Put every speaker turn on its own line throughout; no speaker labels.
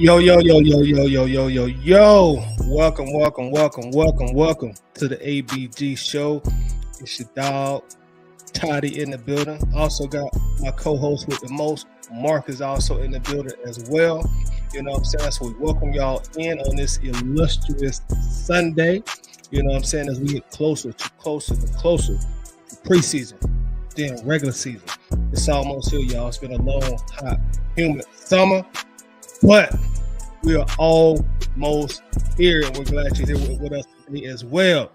Yo, yo, yo, yo, yo, yo, yo, yo, yo. Welcome to the ABG show. It's your dog, Toddy in the building. Also got my co-host with the most, Mark is also in the building as well. You know what I'm saying? So we welcome y'all in on this illustrious Sunday. You know what I'm saying? As we get closer to preseason, then regular season. It's almost here, y'all. It's been a long, hot, humid summer. But we are almost here, and we're glad you're here with us today as well.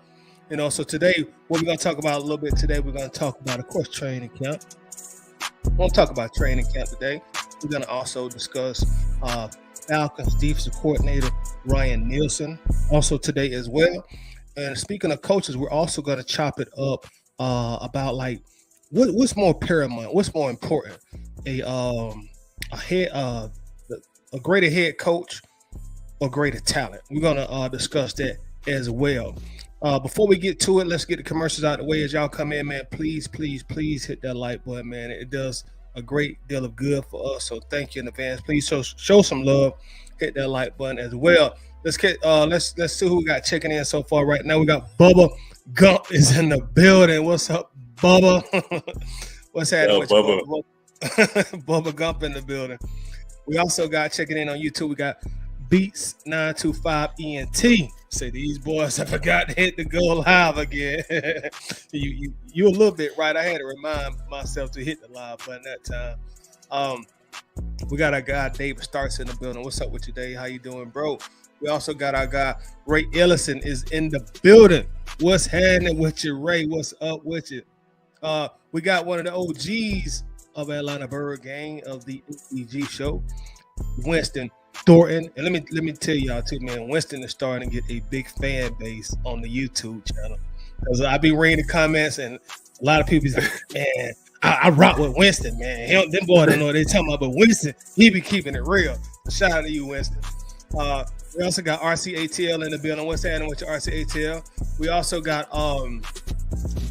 You know, so today, what we're going to talk about a little bit today, we're going to talk about, of course, training camp. We're going to talk about training camp today. We're going to also discuss Falcons defensive coordinator Ryan Nielson also today as well. And speaking of coaches, we're also going to chop it up about like what's more paramount, what's more important, a greater head coach or greater talent. We're going to discuss that as well. Before we get to it, let's get the commercials out of the way. As y'all come in, man, please hit that like button, man. It does a great deal of good for us, so thank you in advance. Please show some love. Hit that like button as well. Let's see who we got checking in so far right now. We got Bubba Gump is in the building. What's up, Bubba? What's happening with you, Bubba? Bubba Gump in the building. We also got checking in on YouTube. We got Beats 925 ENT. Say these boys, I forgot to hit the go live again. you a little bit right. I had to remind myself to hit the live button that time. We got our guy David Starks in the building. What's up with you, Dave? How you doing, bro? We also got our guy Ray Ellison is in the building. What's happening with you, Ray? What's up with you? We got one of the OGs of Atlanta Bird Gang of the ABG show, Winston Thornton. And let me tell y'all too, man, Winston is starting to get a big fan base on the YouTube channel. Because I be reading the comments and a lot of people say, man, I rock with Winston, man. Them boys don't know what they're talking about, but Winston, he be keeping it real. So shout out to you, Winston. We also got RCATL in the building. What's happening with your RCATL? We also got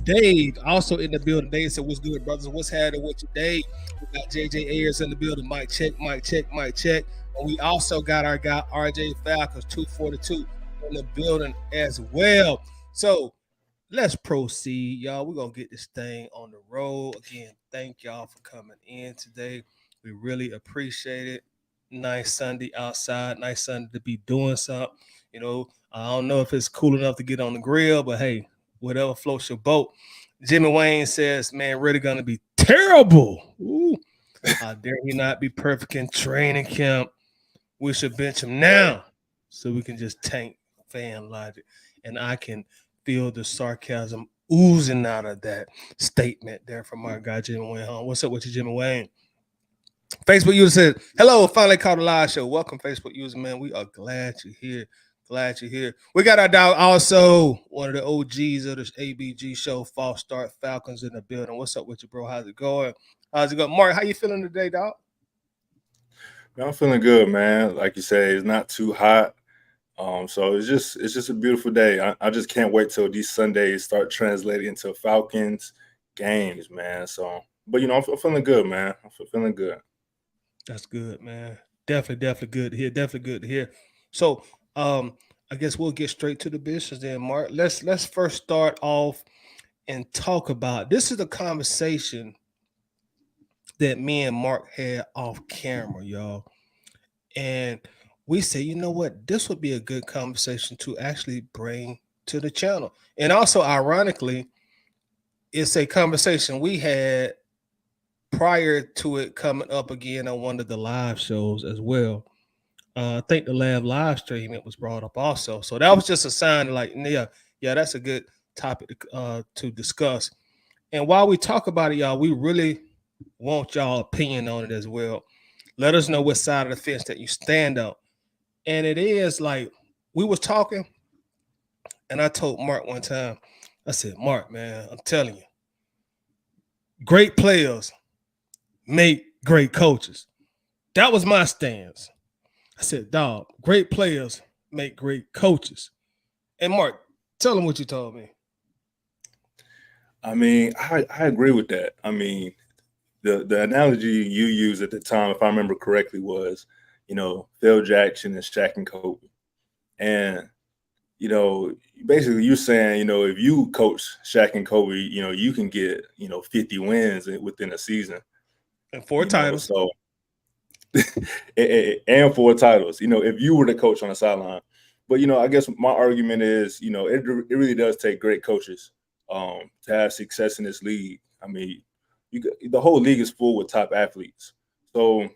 Dave also in the building. Dave said, what's good, brothers? What's happening with you, Dave? We got JJ Ayers in the building. Mic check. And we also got our guy RJ Falcons 242 in the building as well. So let's proceed, y'all. We're gonna get this thing on the road. Again, thank y'all for coming in today. We really appreciate it. Nice Sunday outside. Nice Sunday to be doing something. You know, I don't know if it's cool enough to get on the grill, but hey, whatever floats your boat. Jimmy Wayne says, man, really gonna be terrible. Ooh. How dare he not be perfect in training camp? We should bench him now so we can just tank fan logic. And I can feel the sarcasm oozing out of that statement there from our guy Jimmy Wayne. What's up with you, Jimmy Wayne? Facebook user said, hello, finally caught a live show. Welcome, Facebook user, man. We are glad you're here. Glad you're here. We got our dog also, one of the OGs of this ABG show, False Start Falcons in the building. What's up with you, bro? How's it going? Mark, how you feeling today, dog?
I'm feeling good, man. Like you say, it's not too hot. So it's just a beautiful day. I just can't wait till these Sundays start translating into Falcons games, man. So, but I'm feeling good, man. I'm feeling good.
That's good, man. Definitely good to hear. Definitely good to hear. So, I guess we'll get straight to the business then, Mark. Let's first start off and talk about this is a conversation that me and Mark had off camera, y'all. And we say, you know what, this would be a good conversation to actually bring to the channel. And also, ironically, it's a conversation we had prior to it coming up again on one of the live shows as well. I think the live stream, it was brought up also. So that was just a sign like, yeah, that's a good topic to discuss. And while we talk about it, y'all, we really want y'all opinion on it as well. Let us know what side of the fence that you stand on. And it is like, we was talking, and I told Mark one time, I said, Mark, man, I'm telling you, great players make great coaches. That was my stance. I said, dog, great players make great coaches. And Mark, tell them what you told me.
I mean, I agree with that. I mean, the analogy you used at the time, if I remember correctly, was, Phil Jackson and Shaq and Kobe. And, basically you're saying, if you coach Shaq and Kobe, you can get, 50 wins within a season,
And 4 titles.
So and 4 titles, if you were the coach on the sideline. But, I guess my argument is, it really does take great coaches to have success in this league. I mean, the whole league is full with top athletes. So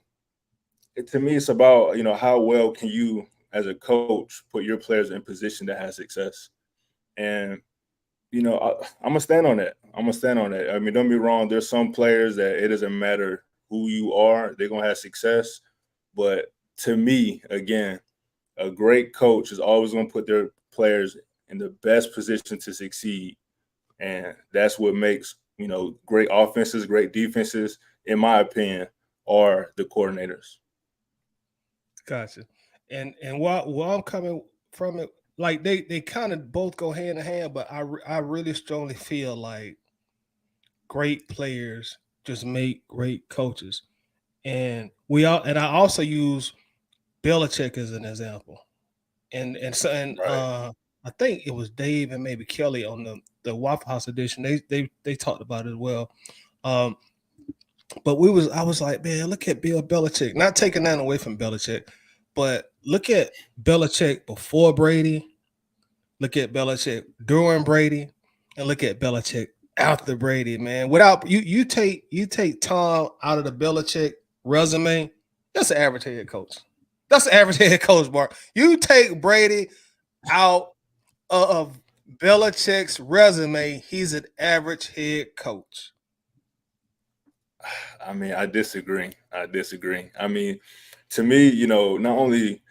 to me, it's about, how well can you as a coach put your players in position to have success. And, I'm going to stand on that. I mean, don't be wrong. There's some players that it doesn't matter who you are, they're going to have success. But to me, again, a great coach is always going to put their players in the best position to succeed. And that's what makes, great offenses, great defenses, in my opinion, are the coordinators.
Gotcha. And while I'm coming from it, like they kind of both go hand in hand, but I really strongly feel like great players just make great coaches. And I also use Belichick as an example.
Right.
I think it was Dave and maybe Kelly on the Waffle House edition. They talked about it as well. Um, but I was like, man, look at Bill Belichick. Not taking that away from Belichick, but look at Belichick before Brady. Look at Belichick during Brady, and look at Belichick after Brady. Man, without you take Tom out of the Belichick resume, that's an average head coach. That's an average head coach, Mark. You take Brady out of Belichick's resume, he's an average head coach.
I mean, I disagree. I mean, to me, not only,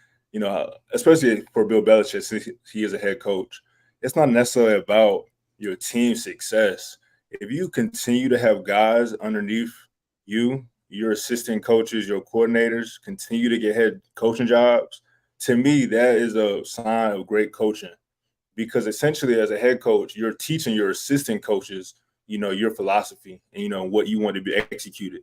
especially for Bill Belichick, since he is a head coach, it's not necessarily about your team's success. If you continue to have guys underneath you, your assistant coaches, your coordinators continue to get head coaching jobs, to me, that is a sign of great coaching. Because essentially, as a head coach, you're teaching your assistant coaches, your philosophy and, what you want to be executed.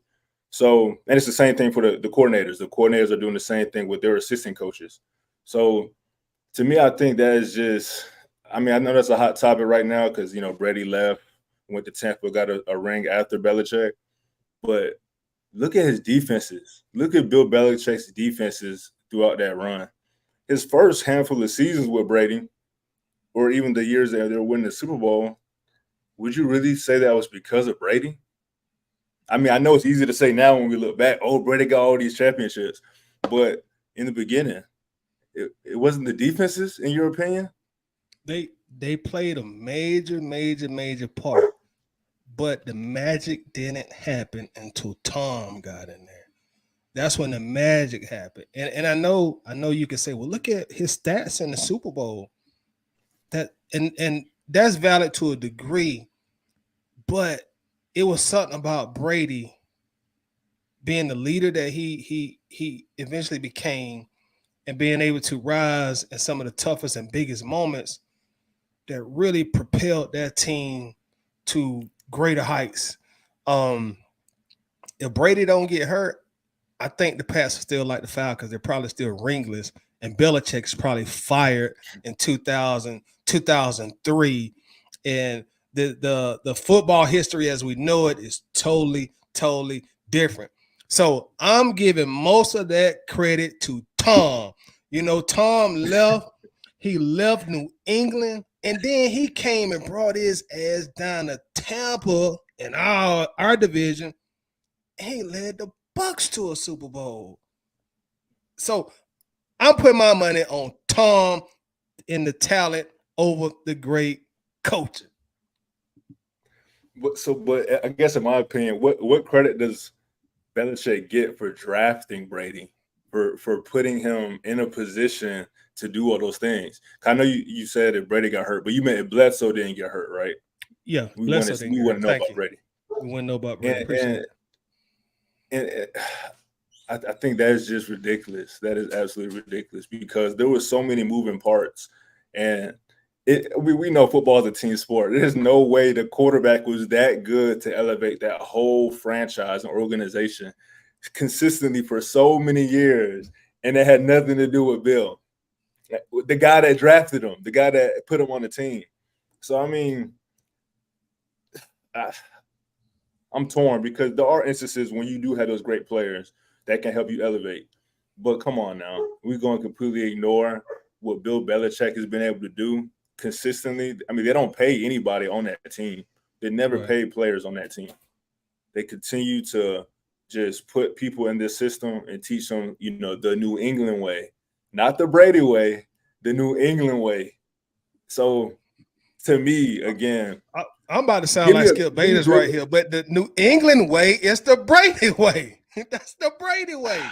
So, and it's the same thing for the coordinators. The coordinators are doing the same thing with their assistant coaches. So, to me, I think that is just, I mean, I know that's a hot topic right now because, Brady left, went to Tampa, got a ring after Belichick. But look at his defenses. Look at Bill Belichick's defenses throughout that run. His first handful of seasons with Brady, or even the years that they were winning the Super Bowl, would you really say that was because of Brady? I mean, I know it's easy to say now when we look back, oh, Brady got all these championships. But in the beginning, it wasn't the defenses, in your opinion?
They played a major part, but the magic didn't happen until Tom got in there. That's when the magic happened. And I know you can say, well, look at his stats in the Super Bowl. And that's valid to a degree, but it was something about Brady being the leader that he eventually became and being able to rise in some of the toughest and biggest moments that really propelled that team to greater heights. Um, if Brady don't get hurt, I think the Pats are still like the Falcons. They're probably still ringless, and Belichick's probably fired in 2003. And the football history as we know it is totally different. So I'm giving most of that credit to Tom. Tom left. He left New England, and then he came and brought his ass down to Tampa in our division. And he led the Bucks to a Super Bowl. So I'm putting my money on Tom in the talent over the great coaching.
But I guess in my opinion, what credit does Belichick get for drafting Brady, for putting him in a position to do all those things? I know you said that Brady got hurt, but you meant Bledsoe didn't get hurt, right?
Yeah,
we wouldn't know about Brady.
We wouldn't know about Brady. Appreciate it.
And I think that is just ridiculous. That is absolutely ridiculous because there were so many moving parts, and we know football is a team sport. There's no way the quarterback was that good to elevate that whole franchise and organization consistently for so many years and it had nothing to do with Bill, the guy that drafted him, the guy that put him on the team. So I mean, I'm torn because there are instances when you do have those great players that can help you elevate. But come on now, we're going to completely ignore what Bill Belichick has been able to do consistently. I mean, they don't pay anybody on that team. They never
Right.
pay players on that team. They continue to just put people in this system and teach them, the New England way, not the Brady way, the New England way. So to me, again,
I'm about to sound
give
like
me a
Skip
give me
Bayless right here, but the New England way is the Brady way. That's the Brady way.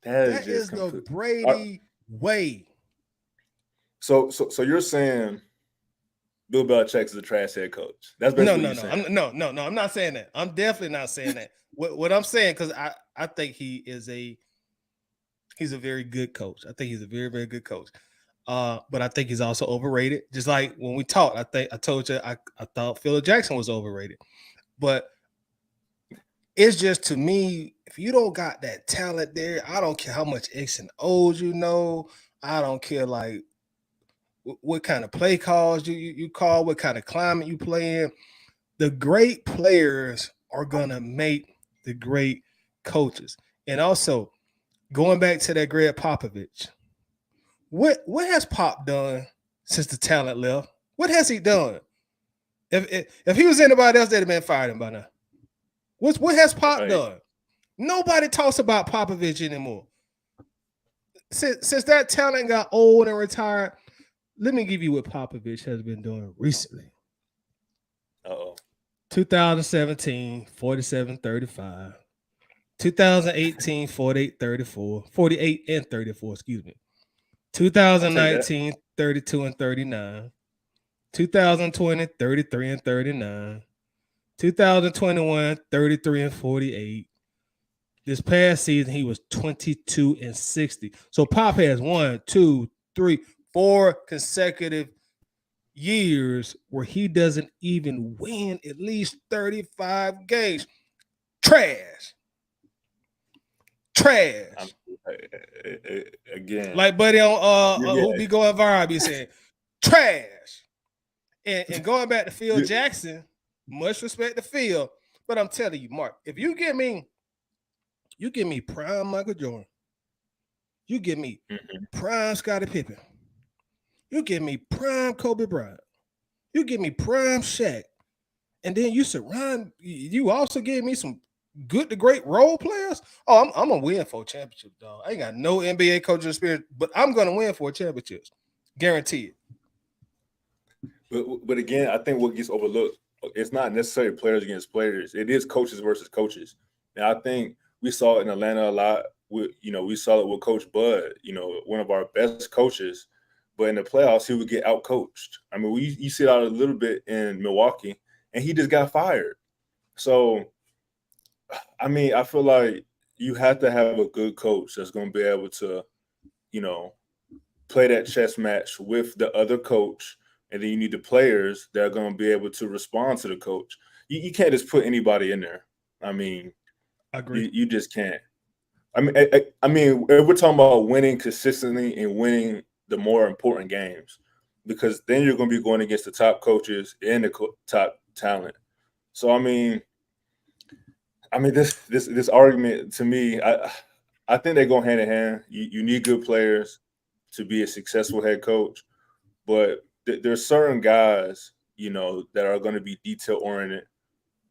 That is the Brady way.
So you're saying Bill Belichick is a trash head coach? That's basically what you're saying.
I'm not saying that. I'm definitely not saying that. What I'm saying, because I think he's a very good coach. I think he's a very, very good coach. But I think he's also overrated. Just like when we talked, I told you I thought Phil Jackson was overrated. But it's just, to me, if you don't got that talent there, I don't care how much X and O's you know. I don't care like what kind of play calls you call, what kind of climate you play in. The great players are gonna make the great coaches. And also, going back to that Greg Popovich, what has Pop done since the talent left? What has he done? If he was anybody else, they'd have been fired him by now. What has Pop done? Nobody talks about Popovich anymore. Since that talent got old and retired, let me give you what Popovich has been doing recently. 2017, 47-35. 2018, 48-34. 48 and 34, excuse me. 2019, 32 and 39. 2020, 33 and 39. 2021, 33 and 48. This past season, he was 22 and 60. So Pop has 1, 2, 3, 4 consecutive years where he doesn't even win at least 35 games. Trash.
Again,
like buddy on who be going viral be saying trash. And going back to Phil Jackson, much respect to Phil, but I'm telling you, Mark, if you give me prime Michael Jordan, you give me prime Scottie Pippen, you give me prime Kobe Bryant, you give me prime Shaq, and then you also give me some good to great role players. Oh, I'm gonna win 4 championships, dog. I ain't got no NBA coaching experience, but I'm gonna win 4 championships, guaranteed.
But again, I think what gets overlooked, it's not necessarily players against players. It is coaches versus coaches. And I think we saw it in Atlanta a lot. We saw it with Coach Bud, one of our best coaches. But in the playoffs, he would get outcoached. I mean, you see it out a little bit in Milwaukee, and he just got fired. So, I mean, I feel like you have to have a good coach that's going to be able to, play that chess match with the other coach. And then you need the players that are going to be able to respond to the coach. You can't just put anybody in there. I mean,
I agree.
You just can't. I mean, if we're talking about winning consistently and winning the more important games, because then you're going to be going against the top coaches and the top talent. So I mean, this argument to me, I think they go hand in hand. You need good players to be a successful head coach, but there's certain guys, that are going to be detail oriented,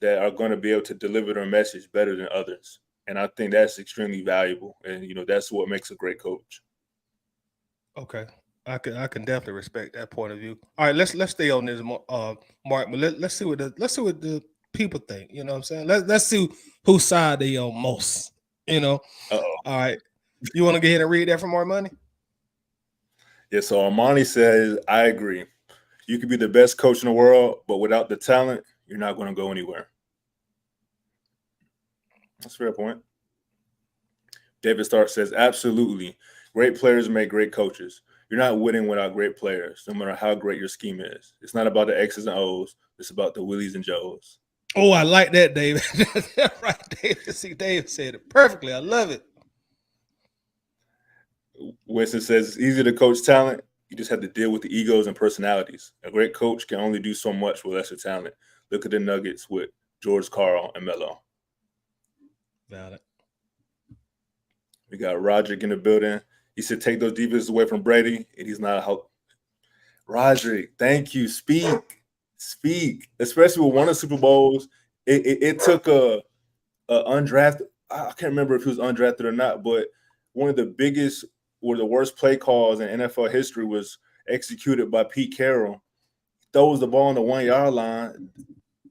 that are going to be able to deliver their message better than others. And I think that's extremely valuable. And, that's what makes a great coach.
Okay. I can definitely respect that point of view. All right, let's stay on this, Mark. But let's see what the people think. You know what I'm saying? Let's see whose side they on most. All right. You want to go ahead and read that from Mark Money?
Yeah, so Armani says, I agree. You could be the best coach in the world, but without the talent, you're not going to go anywhere. That's a fair point. David Stark says, absolutely. Great players make great coaches. You're not winning without great players, no matter how great your scheme is. It's not about the X's and O's. It's about the Willies and Joes.
Oh, I like that, David. Right, David. See, David said it perfectly. I love it.
Winston says it's easy to coach talent. You just have to deal with the egos and personalities. A great coach can only do so much with lesser talent. Look at the Nuggets with George Karl and Melo.
Got it.
We got Roderick in the building. He said, take those defenses away from Brady, and he's not a help. Roderick, thank you. Speak. Especially with one of the Super Bowls, it took a undrafted. I can't remember if he was undrafted or not, but one of the biggest or the worst play calls in NFL history was executed by Pete Carroll. Throws the ball on the 1 yard line.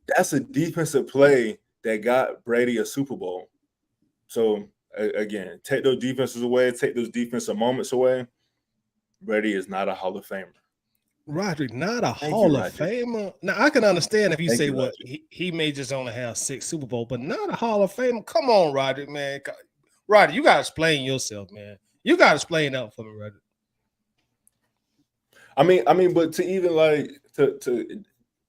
That's a defensive play that got Brady a Super Bowl. So again, take those defenses away, take those defensive moments away. Brady is not a Hall of Famer.
Roderick, not a Hall of Famer. Now I can understand if you say what he may just only have 6 Super Bowl, but not a Hall of Famer. Come on, Roderick, man. Roderick, you gotta explain yourself, man. You gotta explain that for me, Roderick.
I mean, but to even like to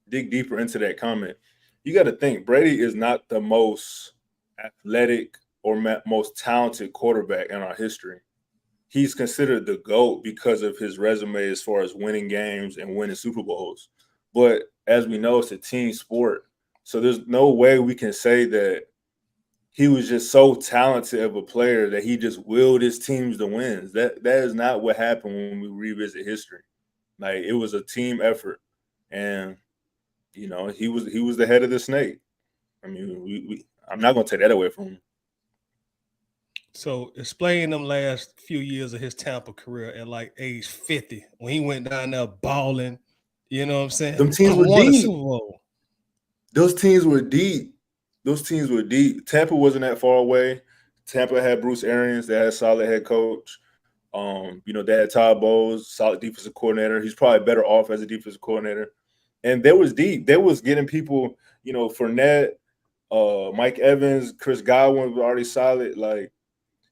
dig deeper into that comment, you got to think Brady is not the most athletic or most talented quarterback in our history. He's considered the GOAT because of his resume as far as winning games and winning Super Bowls. But as we know, it's a team sport. So there's no way we can say that he was just so talented of a player that he just willed his teams to wins. That is not what happened when we revisit history. Like, it was a team effort. And, you know, he was the head of the snake. I mean, I'm not going to take that away from him.
So explain them last few years of his Tampa career at like age 50 when he went down there balling. You know what I'm saying?
Them teams were
won
deep.
A Super Bowl.
Those teams were deep. Tampa wasn't that far away. Tampa had Bruce Arians. They had a solid head coach. You know, they had Todd Bowles, solid defensive coordinator. He's probably better off as a defensive coordinator. And they was deep. They was getting people, you know, Fournette, Mike Evans, Chris Godwin was already solid. Like,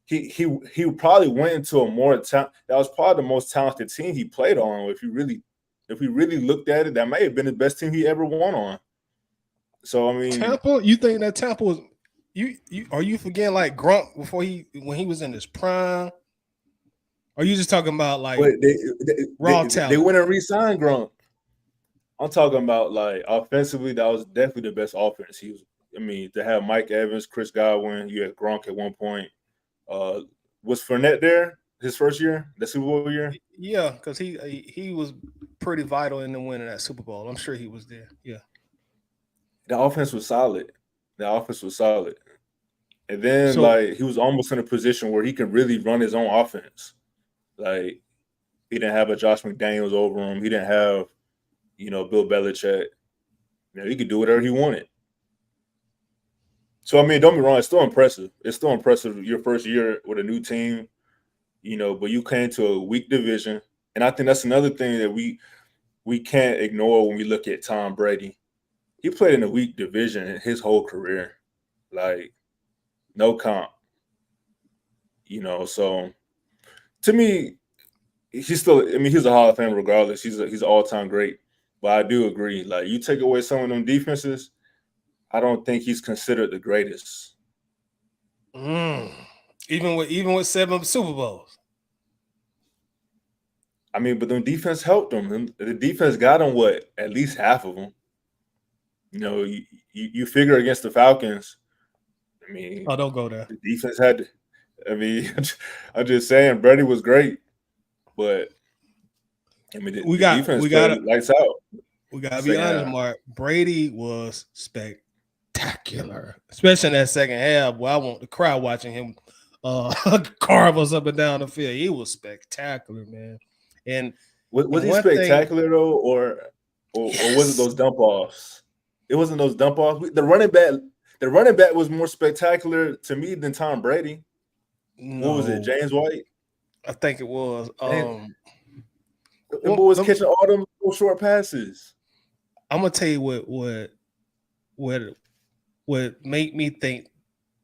he probably went into a more that was probably the most talented team he played on. If we really looked at it, that may have been the best team he ever won on. So I mean,
Tampa, you think that Tampa was you are you forgetting like Gronk when he was in his prime? Or are you just talking about like raw talent?
They went and re-signed Gronk. I'm talking about like offensively, that was definitely the best offense. To have Mike Evans, Chris Godwin, you had Gronk at one point. Was Fournette there his first year, the Super Bowl year?
Yeah, because he was pretty vital in the winning that Super Bowl. I'm sure he was there. Yeah.
The offense was solid. And then he was almost in a position where he could really run his own offense. Like, he didn't have a Josh McDaniels over him. He didn't have, you know, Bill Belichick. You know, he could do whatever he wanted. So, I mean, don't be wrong. It's still impressive. Your first year with a new team, you know, but you came to a weak division. And I think that's another thing that we can't ignore when we look at Tom Brady. He played in a weak division his whole career. Like, no comp. You know, so to me, he's a Hall of Famer regardless. He's an all-time great. But I do agree. Like, you take away some of them defenses, I don't think he's considered the greatest.
Even with 7 Super Bowls.
I mean, but the defense helped him. The defense got him at least half of them. You know, you figure against the Falcons. I mean,
don't go there.
The defense had to. I mean, I'm just saying, Brady was great, but I mean, the defense played lights out.
We gotta be honest, Mark. Brady was spectacular, especially in that second half. Where I want to cry watching him carve us up and down the field. He was spectacular, man. And
was he spectacular though, or was it those dump offs? It wasn't those dump offs. The running back was more spectacular to me than Tom Brady. No. What was it, James White?
I think it was.
The boy was catching all them short passes.
I'm gonna tell you what made me think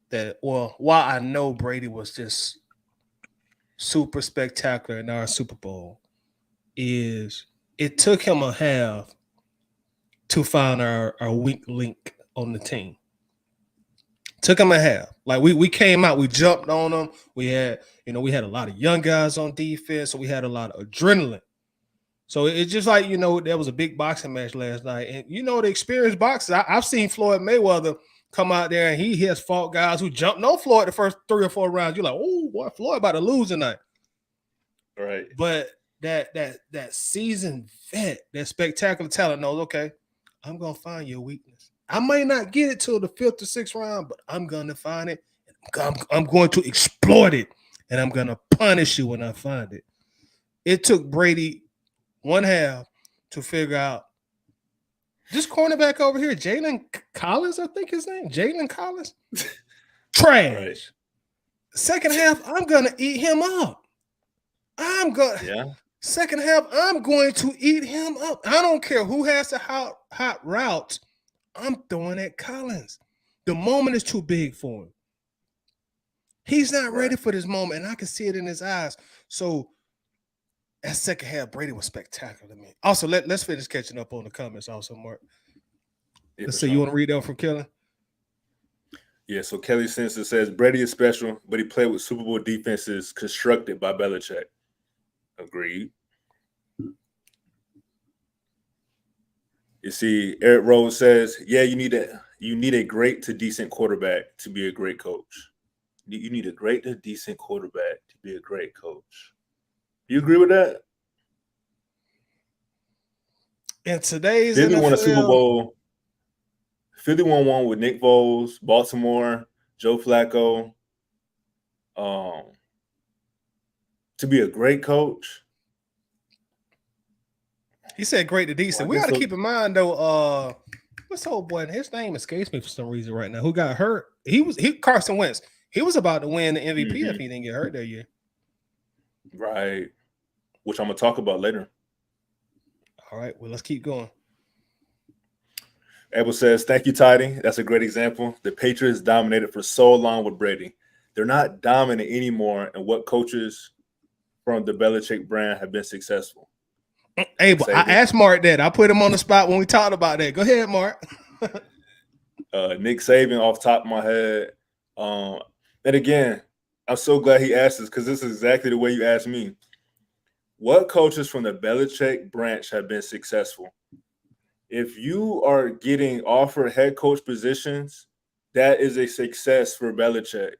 that. Well, why I know Brady was just super spectacular in our Super Bowl is it took him a half to find our weak link on the team. Took them a half. Like we came out, we jumped on them. We had a lot of young guys on defense, so we had a lot of adrenaline. So it's just like, there was a big boxing match last night. And the experienced boxers, I've seen Floyd Mayweather come out there and he has fought guys who jumped on Floyd the first 3 or 4 rounds. You're like, oh boy, Floyd about to lose tonight.
Right.
But that seasoned vet, that spectacular talent knows, okay, I'm gonna find your weakness. I may not get it till the 5th or 6th round, but I'm gonna find it. I'm going to exploit it, and I'm gonna punish you when I find it. It took Brady 1 half to figure out this cornerback over here, Jalen Collins, I think his name, Jalen Collins, trash. Right. Second half, I'm gonna eat him up. Second half, I'm going to eat him up. I don't care who has the hot routes. I'm throwing at Collins. The moment is too big for him. He's not ready for this moment, and I can see it in his eyes. So that second half, Brady was spectacular to me. Also, let's finish catching up on the comments also, Mark. Let's see. You want to read that from Kelly?
Yeah, so Kelly Simpson says, Brady is special, but he played with Super Bowl defenses constructed by Belichick. Agreed. You see, Eric Rose says, yeah, you need a great to decent quarterback to be a great coach. You need a great to decent quarterback to be a great coach. You agree with that?
In today's
Philly
NFL,
won a Super Bowl. Philly won one with Nick Foles, Baltimore, Joe Flacco. To be a great coach.
He said great to decent. We got to keep in mind though, what's the old boy? His name escapes me for some reason right now. Who got hurt? Carson Wentz. He was about to win the MVP if he didn't get hurt that year.
Right. Which I'm gonna talk about later.
All right. Well, let's keep going.
Abel says, thank you, Tidy. That's a great example. The Patriots dominated for so long with Brady. They're not dominant anymore, and what coaches from the Belichick brand have been successful?
Hey, but I asked Mark that. I put him on the spot when we talked about that. Go ahead, Mark.
Nick Saban off the top of my head. And again, I'm so glad he asked this because this is exactly the way you asked me. What coaches from the Belichick branch have been successful? If you are getting offered head coach positions, that is a success for Belichick.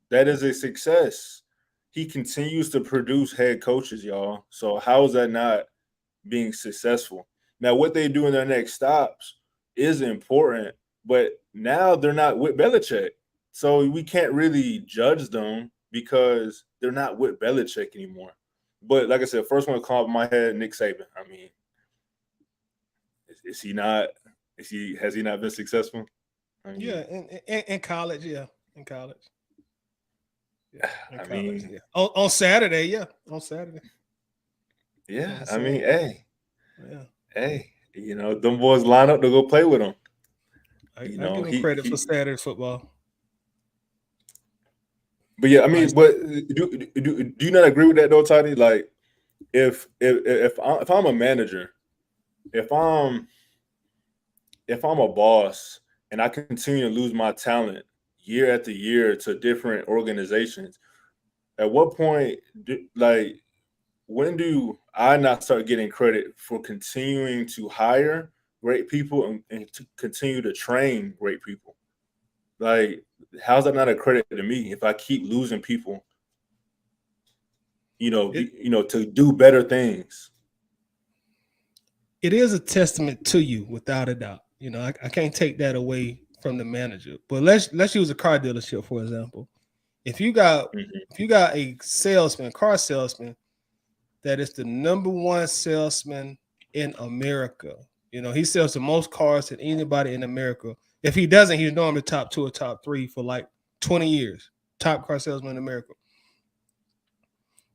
That is a success. He continues to produce head coaches, y'all. So how is that not being successful? Now, what they do in their next stops is important, but now they're not with Belichick. So we can't really judge them because they're not with Belichick anymore. But like I said, first one to come up in my head, Nick Saban. I mean, has he not been successful? I mean,
in college, yeah. In college.
Yeah, I mean,
yeah. On Saturday, yeah. On Saturday.
Yeah, I mean, hey, them boys line up to go play with him.
I give him credit for Saturday football.
But yeah, I mean, but do you not agree with that though, Toddy? Like, if I'm a manager, if I'm a boss and I continue to lose my talent year after year to different organizations, at what point, when do I not start getting credit for continuing to hire great people and to continue to train great people? Like, how's that not a credit to me if I keep losing people, to do better things?
It is a testament to you, without a doubt. I can't take that away from the manager. But let's use a car dealership, for example. If you got a car salesman, that is the number one salesman in America. He sells the most cars than anybody in America. If he doesn't, he's normally top 2 or top 3 for like 20 years. Top car salesman in America.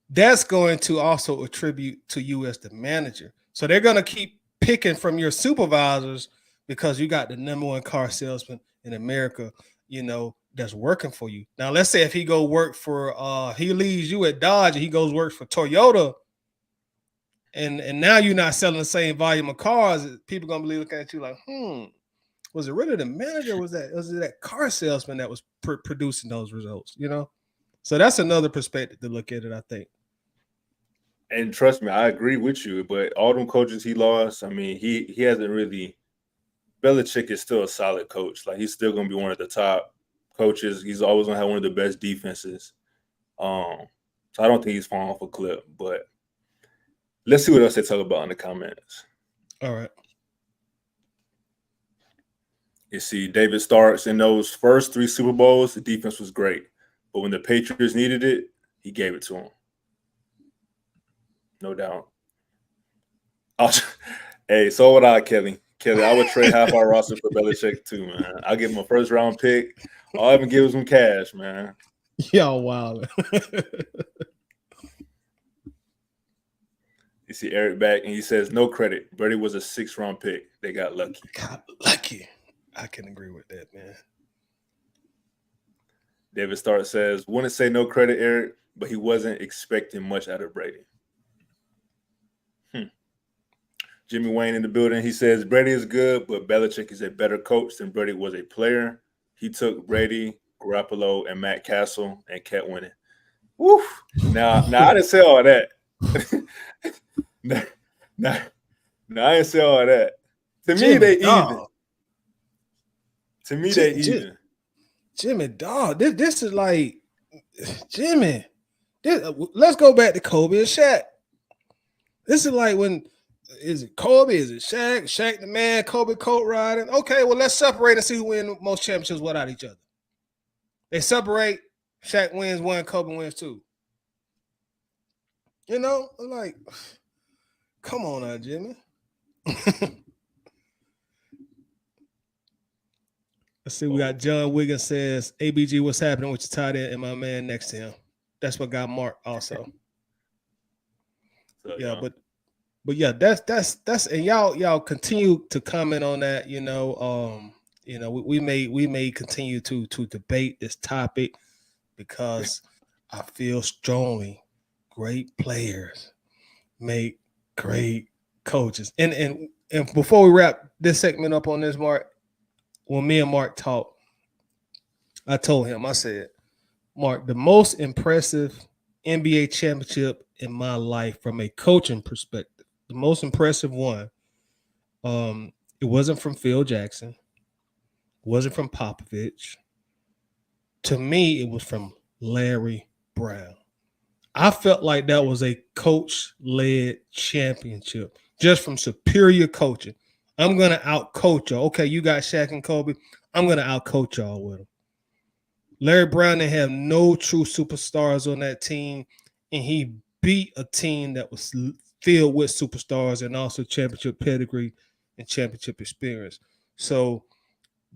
That's going to also attribute to you as the manager. So they're going to keep picking from your supervisors because you got the number one car salesman in America, that's working for you. Now, let's say if he go work for, he leaves you at Dodge and he goes work for Toyota, and now you're not selling the same volume of cars, people going to be looking at you like, Was it really the manager? Or was it that car salesman that was producing those results? You know, so that's another perspective to look at it. I think.
And trust me, I agree with you. But all them coaches he lost, I mean, he hasn't really. Belichick is still a solid coach. Like, he's still going to be one of the top coaches. He's always going to have one of the best defenses. So I don't think he's falling off a cliff. But let's see what else they talk about in the comments.
All right.
You see, David Starks in those first 3 Super Bowls, the defense was great. But when the Patriots needed it, he gave it to them. No doubt. Hey, so would I, Kelly. Kelly, I would trade half our roster for Belichick too, man. I'll give him a first-round pick. I'll even give him some cash, man.
Y'all wild.
You see Eric back, and he says, no credit. Brady was a 6th-round pick. They got lucky.
Got lucky. I can agree with that, man.
David Stark says, wouldn't say no credit, Eric, but he wasn't expecting much out of Brady. Jimmy Wayne in the building. He says, Brady is good, but Belichick is a better coach than Brady was a player. He took Brady, Garoppolo, and Matt Castle and kept winning. Woo! Now I didn't say all that. Now, I didn't say all that. To me, they even. To me, they even.
Jimmy, dog, this is like Jimmy. Let's go back to Kobe and Shaq. This is like when. Is it Kobe? Is it Shaq? Shaq the man, Kobe coat riding. Okay, well, let's separate and see who wins most championships without each other. They separate. Shaq wins 1, Kobe wins 2. You know, like, come on now, Jimmy. Let's see. We got John Wiggins says, ABG, what's happening with your tight end and my man next to him? That's what got Mark also. So, yeah, but yeah, that's and y'all continue to comment on that. You know, we may continue to debate this topic because I feel strongly great players make great coaches. And before we wrap this segment up on this, Mark, when me and Mark talked, I told him, I said, Mark, the most impressive NBA championship in my life from a coaching perspective. The most impressive one, it wasn't from Phil Jackson. It wasn't from Popovich. To me, it was from Larry Brown. I felt like that was a coach-led championship, just from superior coaching. I'm going to out-coach y'all. Okay, you got Shaq and Kobe. I'm going to out-coach y'all with them. Larry Brown didn't have no true superstars on that team, and he beat a team that was filled with superstars and also championship pedigree and championship experience. So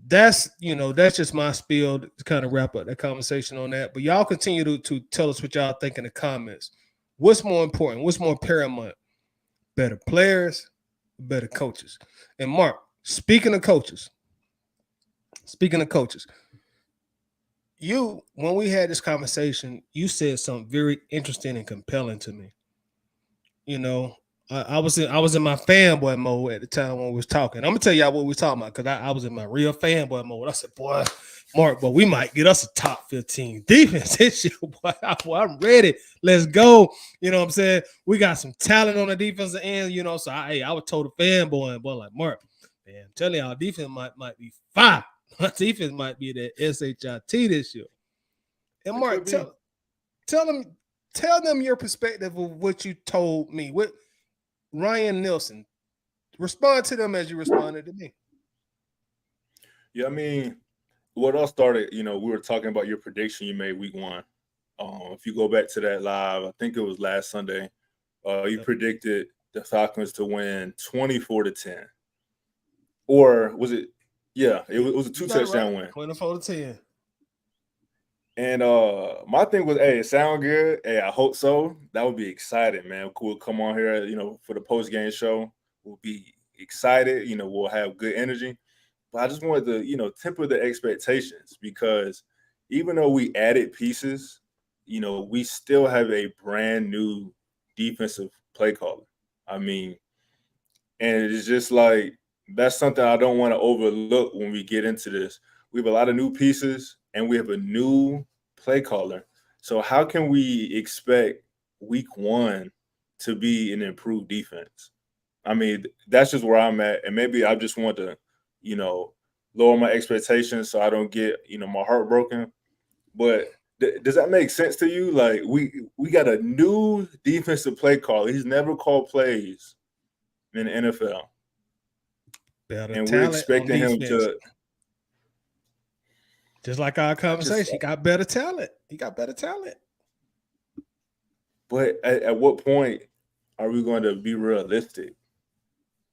that's just my spiel to kind of wrap up that conversation on that. But y'all continue to tell us what y'all think in the comments. What's more important? What's more paramount? Better players, better coaches. And Mark, speaking of coaches, when we had this conversation, you said something very interesting and compelling to me. You know, I was in my fanboy mode at the time when we was talking. I'm gonna tell y'all what we was talking about because I was in my real fanboy mode. I said, boy, Mark, but we might get us a top 15 defense this year. Boy, I'm ready. Let's go. You know what I'm saying? We got some talent on the defensive end, you know. So I was told a fanboy and boy, like, Mark, man, I'm telling y'all, defense might be fire. My defense might be the SHIT this year. And Mark, tell them your perspective of what you told me. What Ryan Nielson, respond to them as you responded to me.
Yeah, I mean, what all started, we were talking about your prediction you made week 1. If you go back to that live, I think it was last Sunday, you predicted the Falcons to win 24-10. Or was it? Yeah, it was a 2-touchdown win.
24-10.
And my thing was, hey, it sound good. Hey, I hope so. That would be exciting, man. We'll come on here, for the post-game show. We'll be excited. We'll have good energy. But I just wanted to, temper the expectations because even though we added pieces, we still have a brand new defensive play caller. I mean, and it's just like that's something I don't want to overlook when we get into this. We have a lot of new pieces and we have a new play caller. So how can we expect week one to be an improved defense? I mean, that's just where I'm at. And maybe I just want to, you know, lower my expectations so I don't get, my heart broken. But does that make sense to you? Like we got a new defensive play caller. He's never called plays in the NFL.
Better
And we're
talent on
expecting him
defense.
to
Just like our
I just
conversation, he got better talent. He got better talent.
but at what point are we going to be realistic?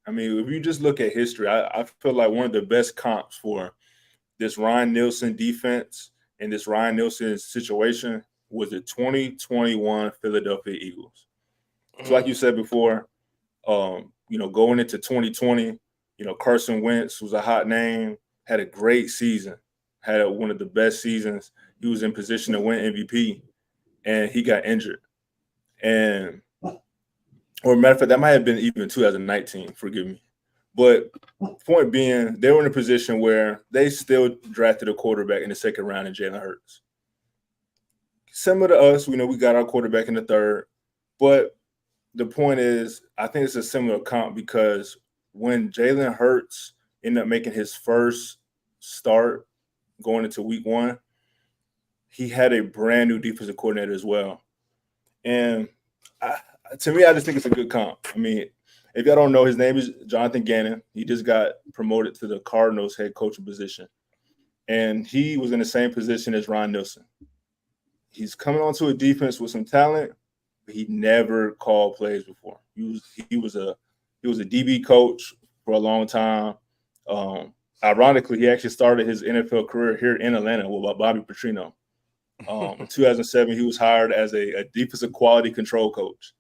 I mean, if you just look at history, I feel like one of the best comps for this Ryan Nielsen defense and this Ryan Nielsen situation was the 2021 Philadelphia Eagles. So, like you said before, going into 2020, Carson Wentz was a hot name, had a great season, had one of the best seasons. He was in position to win MVP, and he got injured. And, or matter of fact, that might have been even 2019. Forgive me. But point being, they were in a position where they still drafted a quarterback in the second round in Jalen Hurts. Similar to us, we know we got our quarterback in the third. But the point is, I think it's a similar comp because when Jalen Hurts ended up making his first start going into week one, he had a brand new defensive coordinator as well. And to me, I just think it's a good comp. I mean, if y'all don't know, his name is Jonathan Gannon. He just got promoted to the Cardinals head coaching position. And he was in the same position as Ron Nielsen. He's coming onto a defense with some talent, but he never called plays before. He was a DB coach for a long time. Ironically, he actually started his NFL career here in Atlanta with Bobby Petrino. In 2007, he was hired as a defensive quality control coach.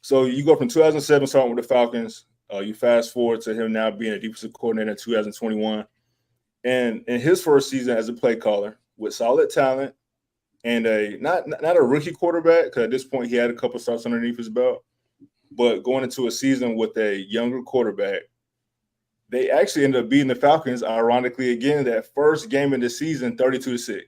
So you go from 2007 starting with the Falcons, you fast forward to him now being a defensive coordinator in 2021. And in his first season as a play caller with solid talent and not a rookie quarterback, because at this point he had a couple starts underneath his belt, but going into a season with a younger quarterback, they actually ended up beating the Falcons, ironically, again, that first game of the season, 32-6.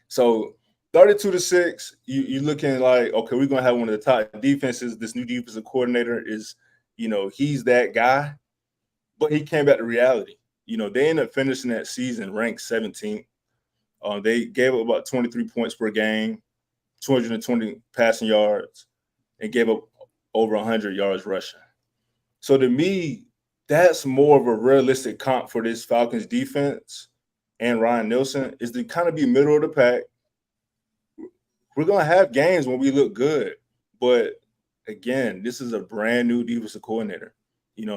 So 32-6, you're looking like, okay, we're going to have one of the top defenses. This new defensive coordinator is, he's that guy. But he came back to reality. They ended up finishing that season ranked 17th. They gave up about 23 points per game, 220 passing yards, and gave up over 100 yards rushing. So to me, that's more of a realistic comp for this Falcons defense and Ryan Nielsen is to kind of be middle of the pack. We're going to have games when we look good. But, again, this is a brand new defensive coordinator.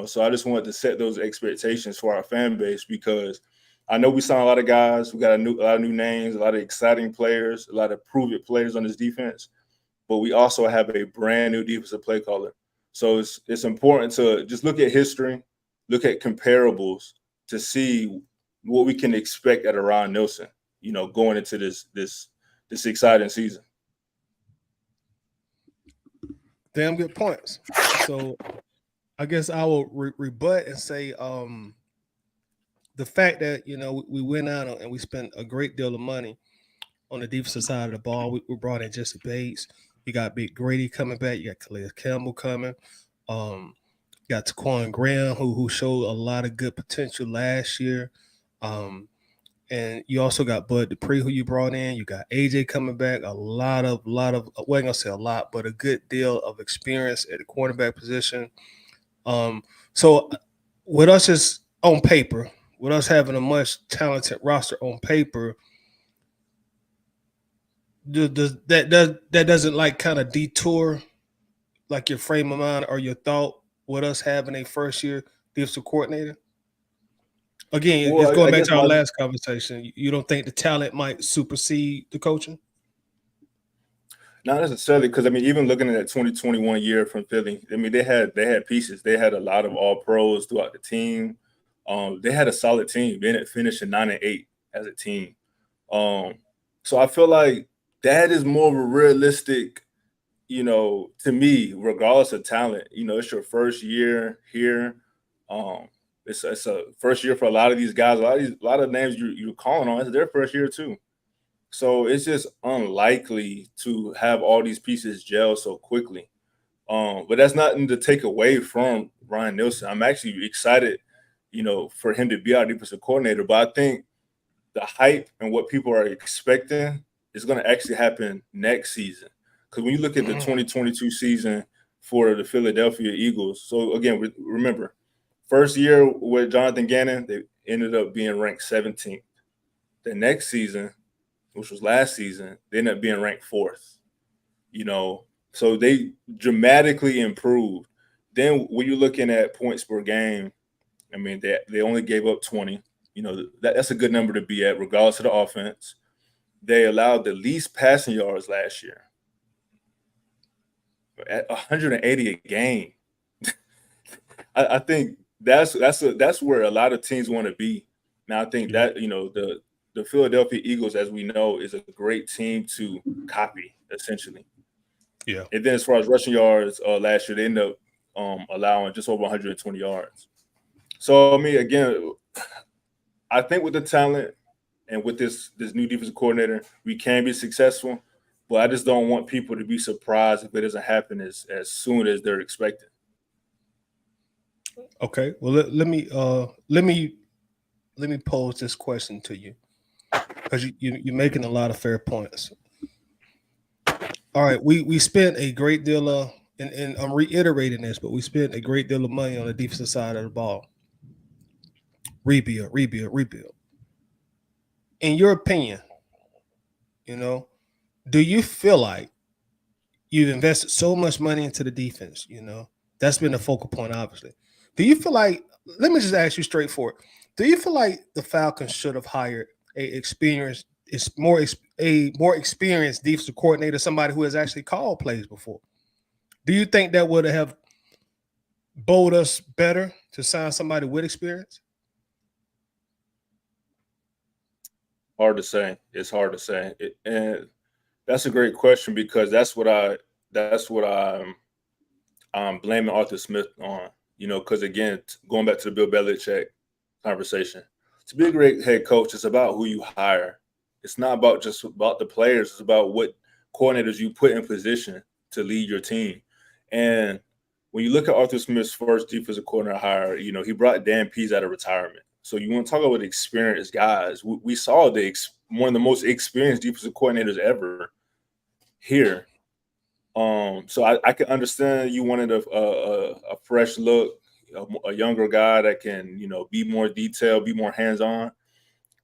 So I just wanted to set those expectations for our fan base because I know we signed a lot of guys. We got a lot of new names, a lot of exciting players, a lot of prove-it players on this defense. But we also have a brand new defensive play caller. So it's important to just look at history, look at comparables to see what we can expect at Ryan Nielsen, going into this exciting season.
Damn good points. So I guess I will rebut and say the fact that we went out and we spent a great deal of money on the defensive side of the ball. We brought in Jesse Bates. You got Big Grady coming back. You got Calais Campbell coming. You got Taquan Graham, who showed a lot of good potential last year. And you also got Bud Dupree, who you brought in. You got AJ coming back. A lot of, well, I'm gonna say a lot, but a good deal of experience at the cornerback position. So with us just on paper, with us having a much talented roster on paper, that doesn't like kind of detour like your frame of mind or your thought with us having a first year defensive coordinator? Again, it's going back to our last conversation. You don't think the talent might supersede the coaching?
Not necessarily, because even looking at that 2021 year from Philly, they had pieces. They had a lot of all pros throughout the team. They had a solid team. They ended up finishing 9-8 as a team. So I feel like that is more of a realistic, to me, regardless of talent. It's your first year here. It's a first year for a lot of these guys. A lot of names you're calling on. It's their first year too. So it's just unlikely to have all these pieces gel so quickly. But that's nothing to take away from Ryan Nielsen. I'm actually excited, for him to be our defensive coordinator. But I think the hype and what people are expecting is going to actually happen next season. Because when you look at the 2022 season for the Philadelphia Eagles, so again, remember, first year with Jonathan Gannon, they ended up being ranked 17th. The next season, which was last season, they ended up being ranked 4th. So they dramatically improved. Then when you're looking at points per game, I mean, they only gave up 20. That's a good number to be at, regardless of the offense. They allowed the least passing yards last year at 180 a game. I think that's where a lot of teams want to be. Now, I think that the Philadelphia Eagles, as we know, is a great team to copy, essentially.
Yeah.
And then as far as rushing yards, last year they ended up allowing just over 120 yards. So I mean, again, I think with the talent and with this new defensive coordinator, we can be successful. But I just don't want people to be surprised if it doesn't happen as soon as they're expecting.
Okay. Well, let me pose this question to you, because you're making a lot of fair points. All right, we spent a great deal of, and I'm reiterating this, but we spent a great deal of money on the defensive side of the ball. Rebuild. In your opinion, do you feel like you've invested so much money into the defense? That's been the focal point, obviously. Do you feel like, let me just ask you straightforward, do you feel like the Falcons should have hired a more experienced defensive coordinator, somebody who has actually called plays before? Do you think that would have bowled us better to sign somebody with experience?
Hard to say. It's hard to say, and that's a great question, because that's what I'm blaming Arthur Smith on. Because again, going back to the Bill Belichick conversation, to be a great head coach, it's about who you hire. It's not about just about the players. It's about what coordinators you put in position to lead your team. And when you look at Arthur Smith's first defensive coordinator hire, he brought Dan Pease out of retirement. So you want to talk about experienced guys. We saw one of the most experienced defensive coordinators ever here. So I can understand you wanted a fresh look, a younger guy that can, be more detailed, be more hands-on.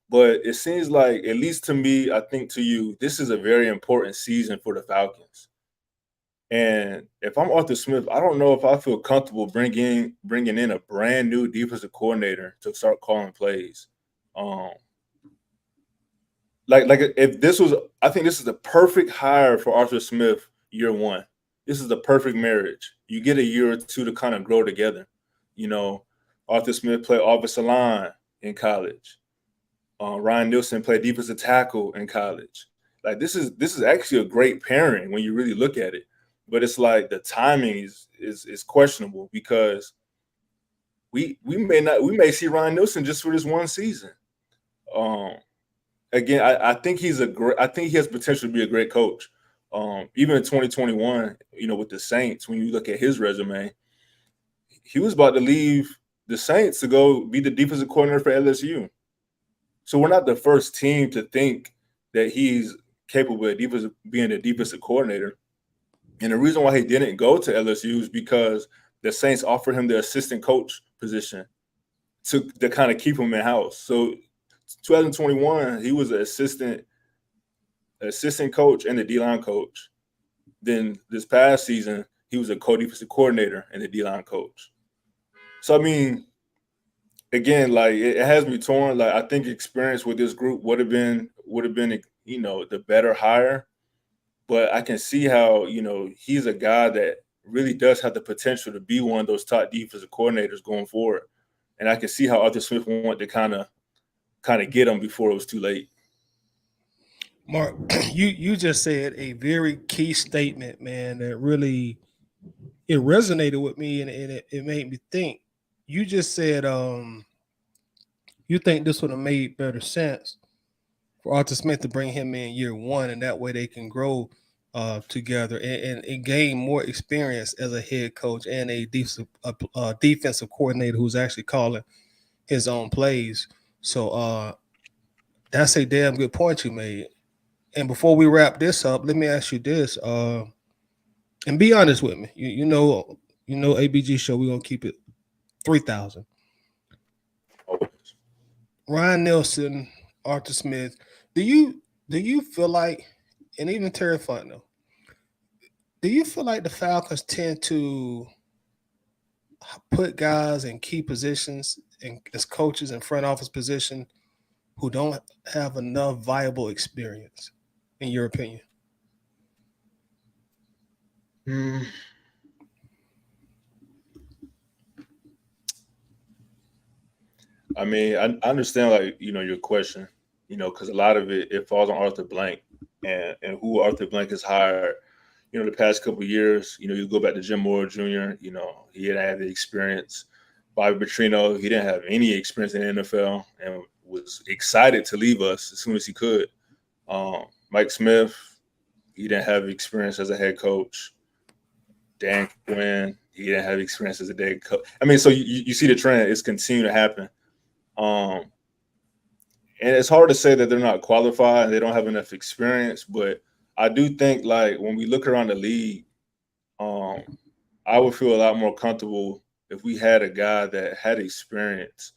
But it seems like, at least to me, I think to you, this is a very important season for the Falcons. And if I'm Arthur Smith, I don't know if I feel comfortable bringing in a brand new defensive coordinator to start calling plays. Like if this was, I think this is the perfect hire for Arthur Smith year one. This is the perfect marriage. You get a year or two to kind of grow together. Arthur Smith played offensive line in college. Ryan Nielsen played defensive tackle in college. Like this is actually a great pairing when you really look at it. But it's like the timing is questionable, because we may see Ryan Nielsen just for this one season. Again, I think he has potential to be a great coach. Even in 2021, with the Saints, when you look at his resume, he was about to leave the Saints to go be the defensive coordinator for LSU. So we're not the first team to think that he's capable of being a defensive coordinator. And the reason why he didn't go to LSU is because the Saints offered him the assistant coach position to kind of keep him in house. So 2021, he was an assistant coach and the D-line coach. Then this past season, he was a co-defensive coordinator and the D-line coach. So I mean, again, like it has me torn. Like I think experience with this group would have been the better hire. But I can see how, he's a guy that really does have the potential to be one of those top defensive coordinators going forward. And I can see how Arthur Smith wanted to kind of get him before it was too late.
Mark, you just said a very key statement, man, that really it resonated with me, and it made me think. you just said you think this would have made better sense for Arthur Smith to bring him in year one, and that way they can grow together and gain more experience as a head coach and a defensive coordinator who's actually calling his own plays. So that's a damn good point you made. And before we wrap this up, let me ask you this, and be honest with me. You know, ABG show, we're gonna keep it 3,000. Ryan Nielson, Arthur Smith. Do you feel like, and even Terry Fontenot, do you feel like the Falcons tend to put guys in key positions and as coaches in front office position who don't have enough viable experience, in your opinion?
Mm, I mean, I understand, like, your question, because a lot of it falls on Arthur Blank and who Arthur Blank has hired. The past couple of years, you go back to Jim Moore Jr., he didn't have the experience. Bobby Petrino, he didn't have any experience in the NFL and was excited to leave us as soon as he could. Mike Smith, he didn't have experience as a head coach. Dan Quinn, he didn't have experience as a head coach. I mean, so you see the trend. It's continuing to happen. Um, and it's hard to say that they're not qualified and they don't have enough experience, but I do think, like, when we look around the league, um, I would feel a lot more comfortable if we had a guy that had experience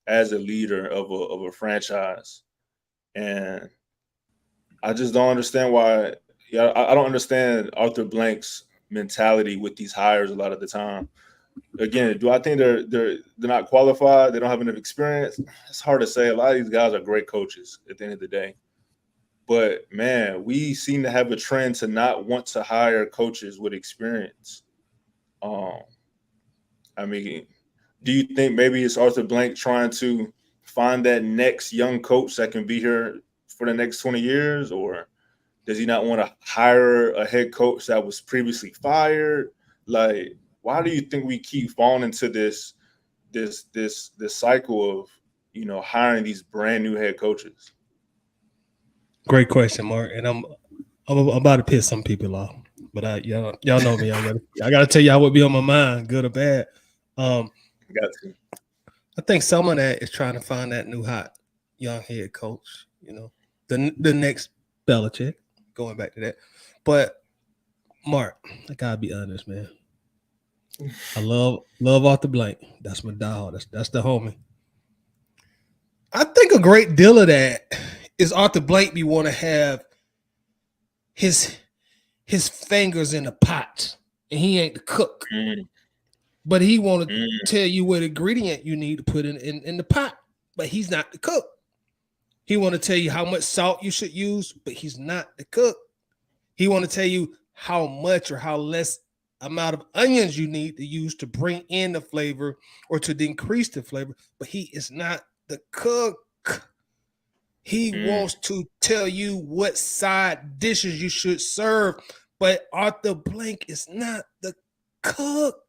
as a leader of a franchise. And I just don't understand why. Yeah, I don't understand Arthur Blank's mentality with these hires a lot of the time. Again, do I think they're not qualified? They don't have enough experience. It's hard to say. A lot of these guys are great coaches at the end of the day. But man, we seem to have a trend to not want to hire coaches with experience. Um, I mean, do you think maybe it's Arthur Blank trying to find that next young coach that can be here for the next 20 years? Or does he not want to hire a head coach that was previously fired? Like, why do you think we keep falling into this cycle of, hiring these brand new head coaches?
Great question, Mark. And I'm about to piss some people off, but y'all know me. I gotta tell y'all what be on my mind, good or bad. Um,
Got to.
I think some of that is trying to find that new hot young head coach. The next Belichick. Going back to that, but Mark, I gotta be honest, man. I love Arthur Blank. That's my dog. That's the homie. I think a great deal of that is Arthur Blank be want to have his his fingers in the pot, and he ain't the cook,
Mm,
but he want to
mm,
tell you what ingredient you need to put in the pot, but he's not the cook. He want to tell you how much salt you should use, but he's not the cook. He want to tell you how much or how less amount of onions you need to use to bring in the flavor or to increase the flavor, but he is not the cook. He
mm,
wants to tell you what side dishes you should serve, but Arthur Blank is not the cook.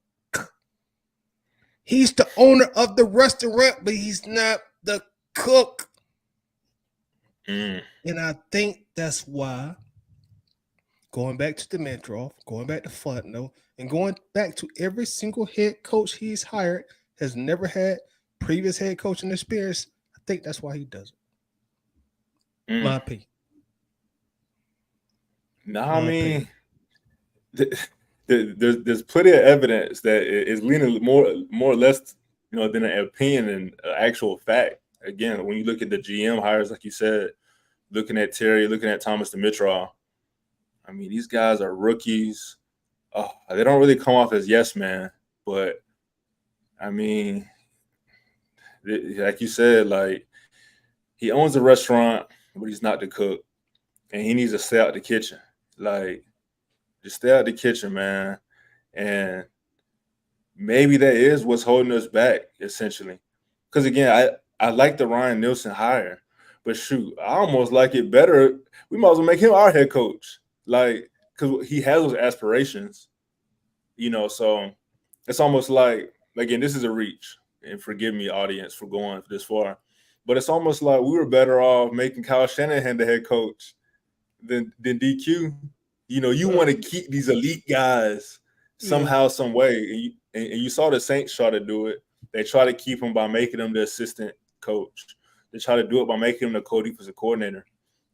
He's the owner of the restaurant, but he's not the cook.
mm.
And I think that's why, going back to Dimitrov, going back to Fontenot, and going back to every single head coach he's hired has never had previous head coaching experience. I think that's why he does it.
Mm.
My opinion.
No, I
My opinion.
mean, there's plenty of evidence that is leaning more or less, than an opinion and actual fact. Again, when you look at the GM hires, like you said, looking at Terry, looking at Thomas Dimitrov, I mean, these guys are rookies. They don't really come off as yes man, but I mean, like you said, like, he owns a restaurant, but he's not the cook, and he needs to stay out the kitchen. Like, just stay out the kitchen, man. And maybe that is what's holding us back, essentially. Because again, I like the Ryan Nielsen hire, but shoot, I almost like it better. We might as well make him our head coach, like, because he has those aspirations, So it's almost like, again, this is a reach, and forgive me, audience, for going this far, but it's almost like we were better off making Kyle Shanahan the head coach than DQ. You know, you want to keep these elite guys somehow, some way, and you saw the Saints try to do it. They try to keep him by making him the assistant coach. They try to do it by making him the co-defensive coordinator,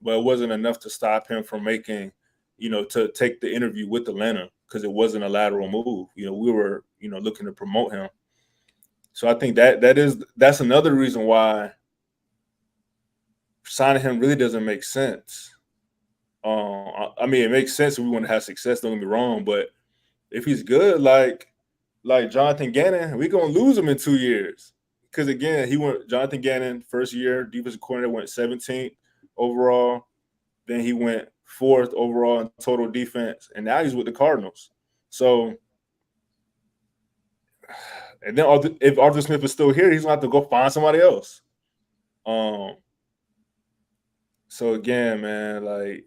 but it wasn't enough to stop him from making, to take the interview with Atlanta, because it wasn't a lateral move. We were, looking to promote him. So I think that's another reason why signing him really doesn't make sense. I mean, it makes sense if we want to have success, don't get me wrong, but if he's good, like Jonathan Gannon, we're gonna lose him in 2 years. Because again, Jonathan Gannon, first year, defensive coordinator, went 17th overall. Then he went 4th overall in total defense, and now he's with the Cardinals. So, and then if Arthur Smith is still here, he's gonna have to go find somebody else. So again, man, like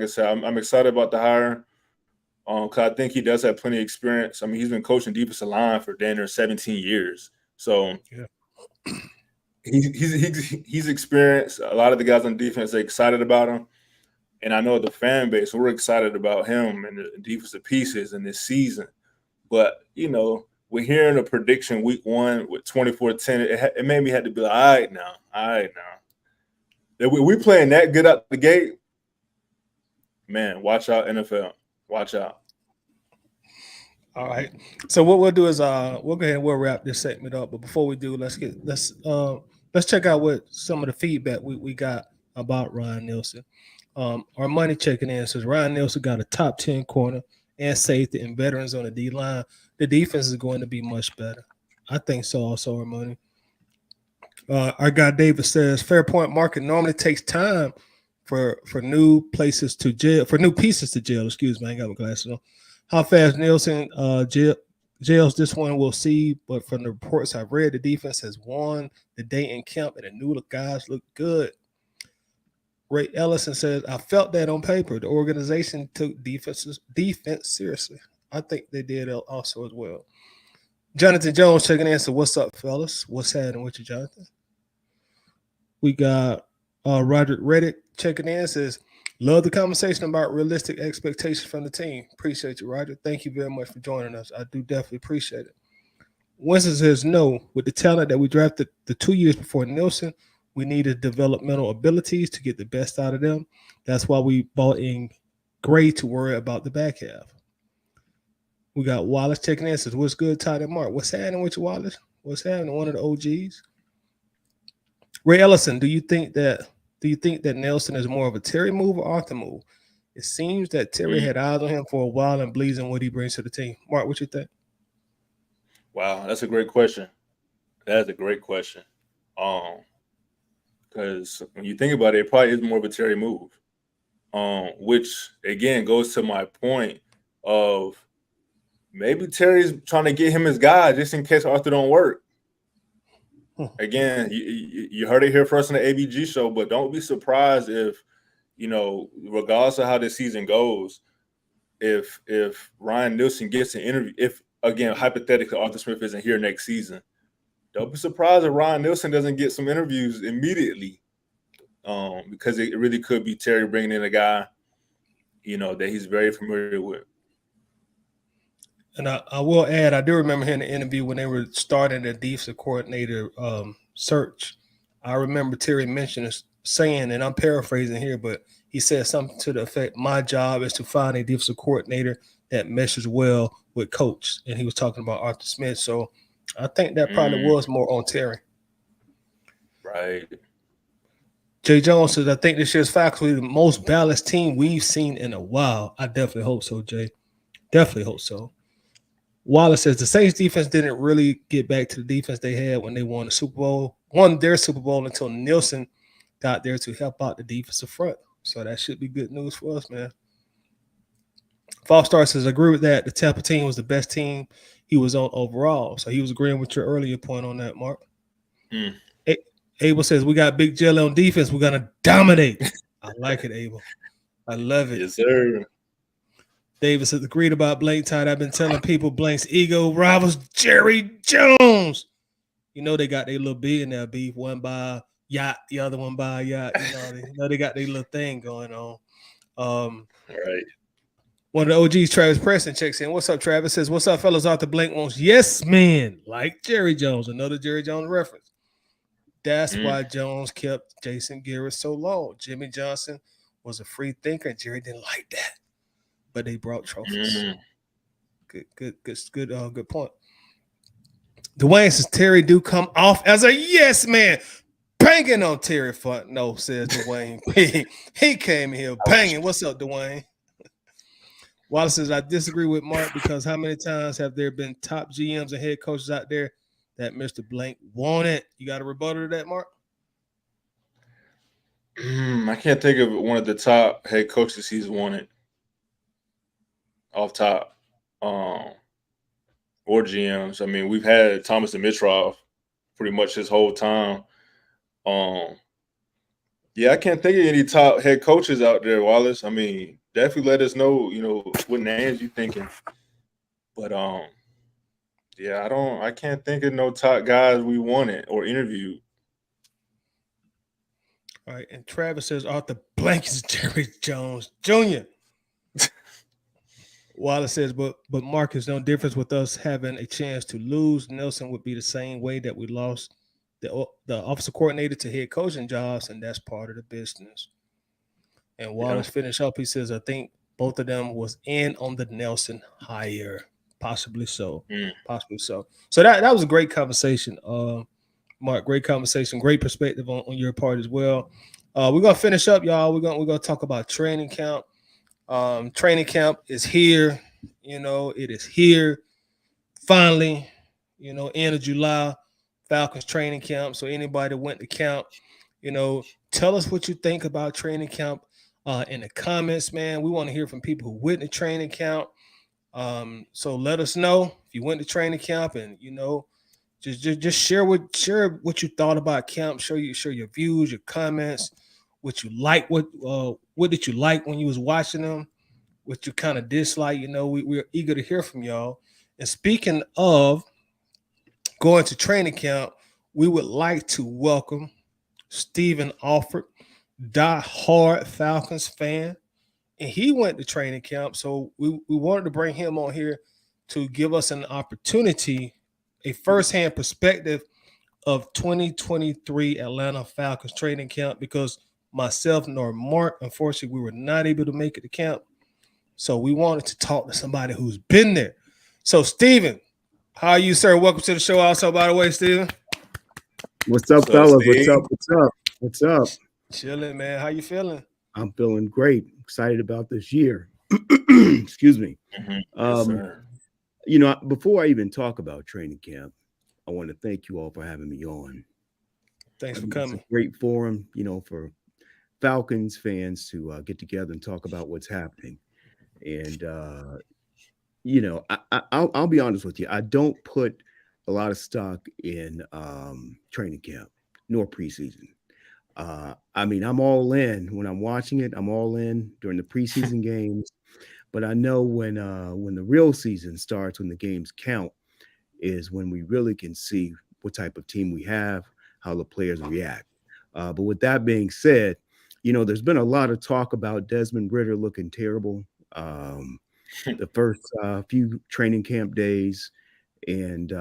I said, I'm excited about the hire. Because I think he does have plenty of experience. I mean, he's been coaching defensive line for damn near 17 years. So
yeah.
He's experienced. A lot of the guys on defense are excited about him. And I know the fan base, we're excited about him and the defensive pieces in this season. But, we're hearing a prediction week 1 with 24-10. It made me have to be like, all right now. We playing that good out the gate. Man, watch out, NFL. Watch out.
All right. So what we'll do is we'll go ahead and we'll wrap this segment up. But before we do, let's check out what some of the feedback we got about Ryan Nielsen. Our money checking in says Ryan Nielsen got a top 10 corner and safety and veterans on the D line. The defense is going to be much better. I think so. Also, our money. Our guy David says Fairpoint Market normally takes time for new places to jail, for new pieces to jail. Excuse me, I ain't got my glasses on. How fast Nielsen jails this one, we'll see. But from the reports I've read, the defense has won the day in camp, and the new guys look good. Ray Ellison says, I felt that on paper. The organization took defense seriously. I think they did also as well. Jonathan Jones checking in. So what's up, fellas? What's happening with you, Jonathan? We got Roderick Reddick checking in. Says, love the conversation about realistic expectations from the team. Appreciate you, Roger. Thank you very much for joining us. I do definitely appreciate it. Winston says, no, with the talent that we drafted the 2 years before Nielsen, we needed developmental abilities to get the best out of them. That's why we bought in Gray to worry about the back half. We got Wallace checking in. Says, what's good, Todd and Mark? What's happening with you, Wallace? What's happening? One of the OGs. Ray Ellison, do you think that Nielsen is more of a Terry move or Arthur move? It seems that Terry had eyes on him for a while and believes in what he brings to the team. Mark, what you think?
Wow, that's a great question. That's a great question. Because when you think about it, it probably is more of a Terry move. Which again goes to my point of maybe Terry's trying to get him his guy just in case Arthur don't work. Again, you heard it here first on the ABG show, but don't be surprised if, regardless of how this season goes, if Ryan Nielsen gets an interview, if, again, hypothetically, Arthur Smith isn't here next season, don't be surprised if Ryan Nielsen doesn't get some interviews immediately, because it really could be Terry bringing in a guy, that he's very familiar with.
And I will add, I do remember hearing the interview when they were starting the defensive coordinator search. I remember Terry saying, and I'm paraphrasing here, but he said something to the effect, my job is to find a defensive coordinator that meshes well with coach. And he was talking about Arthur Smith. So I think that probably was more on Terry.
Right.
Jay Jones says, I think this year's faculty the most balanced team we've seen in a while. I definitely hope so, Jay. Definitely hope so. Wallace says the Saints defense didn't really get back to the defense they had when they won their Super Bowl until Nielsen got there to help out the defensive front. So that should be good news for us, man. False Star says, I agree with that. The Tampa team was the best team he was on overall. So he was agreeing with your earlier point on that, Mark. Abel says, we got Big Jelly on defense. We're going to dominate. I like it, Abel. I love it.
Yes, sir.
Davis has agreed about Blank Tide. I've been telling people Blank's ego rivals Jerry Jones. You know they got their little billionaire beef. One by yacht, the other one by yacht. They got their little thing going on. Um,
Right.
One of the OGs, Travis Preston, checks in. What's up, Travis? Says, what's up, fellas? Arthur Blank wants yes man, like Jerry Jones. Another Jerry Jones reference. That's why Jones kept Jason Garrett so long. Jimmy Johnson was a free thinker, and Jerry didn't like that. But they brought trophies. Good point. Dwayne says Terry do come off as a yes man. Banging on Terry Funk. No, says Dwayne. He came here banging. What's up, Dwayne? Wallace says, I disagree with Mark because how many times have there been top GMs and head coaches out there that Mr. Blank wanted? You got a rebuttal to that, Mark?
I can't think of one of the top head coaches he's wanted off top, or GMs. I mean, we've had Thomas Dimitrov pretty much his whole time. Yeah, I can't think of any top head coaches out there, Wallace. I mean, definitely let us know, what names you thinking. But yeah, I can't think of no top guys we wanted or interviewed.
All right, and Travis says Arthur Blank is Jerry Jones Jr. Wallace says, but Mark, is no difference with us having a chance to lose. Nielson would be the same way that we lost the offensive coordinator to head coaching jobs, and that's part of the business. And Wallace finished up. He says, I think both of them was in on the Nielson hire. Possibly so. Possibly so. So that was a great conversation, Mark. Great conversation. Great perspective on your part as well. We're gonna finish up, y'all. We're gonna talk about training camp. Training camp is here. It is here. Finally, end of July, Falcons training camp. So anybody that went to camp, tell us what you think about training camp in the comments, man. We want to hear from people who went to training camp. So let us know if you went to training camp, and just share what you thought about camp. Share your views, your comments, what you like. What did you like when you was watching them? What you kind of dislike? We're eager to hear from y'all. And speaking of going to training camp, we would like to welcome Stephen Alford, die-hard Falcons fan, and he went to training camp. So we wanted to bring him on here to give us an opportunity, a firsthand perspective of 2023 Atlanta Falcons training camp, because myself nor Mark, unfortunately, we were not able to make it to camp. So we wanted to talk to somebody who's been there. So, Stephen, how are you, sir? Welcome to the show also, by the way, Stephen.
What's up, fellas? What's up?
Chilling, man. How you feeling?
I'm feeling great. Excited about this year. Excuse me.
Yes,
before I even talk about training camp, I want to thank you all for having me on.
Thanks for coming.
It's a great forum, for Falcons fans to get together and talk about what's happening. And I'll be honest with you. I don't put a lot of stock in training camp nor preseason. I'm all in when I'm watching it. I'm all in during the preseason games, but I know when the real season starts, when the games count, is when we really can see what type of team we have, how the players react. But with that being said, there's been a lot of talk about Desmond Ridder looking terrible the first few training camp days. And,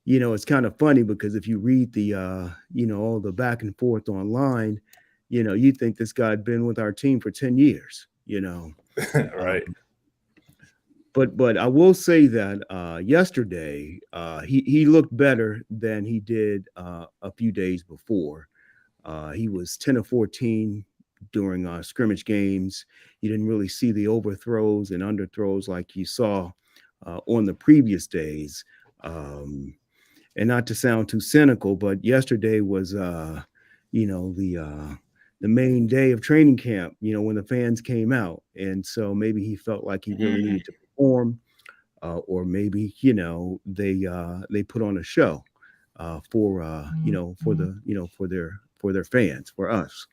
it's kind of funny because if you read the, all the back and forth online, you think this guy had been with our team for 10 years,
Right.
But I will say that yesterday he looked better than he did a few days before. He was 10 of 14 during scrimmage games. You didn't really see the overthrows and underthrows like you saw on the previous days. And not to sound too cynical, but yesterday was, the main day of training camp, when the fans came out. And so maybe he felt like he really needed to perform, or maybe, they put on a show for their fans, for us.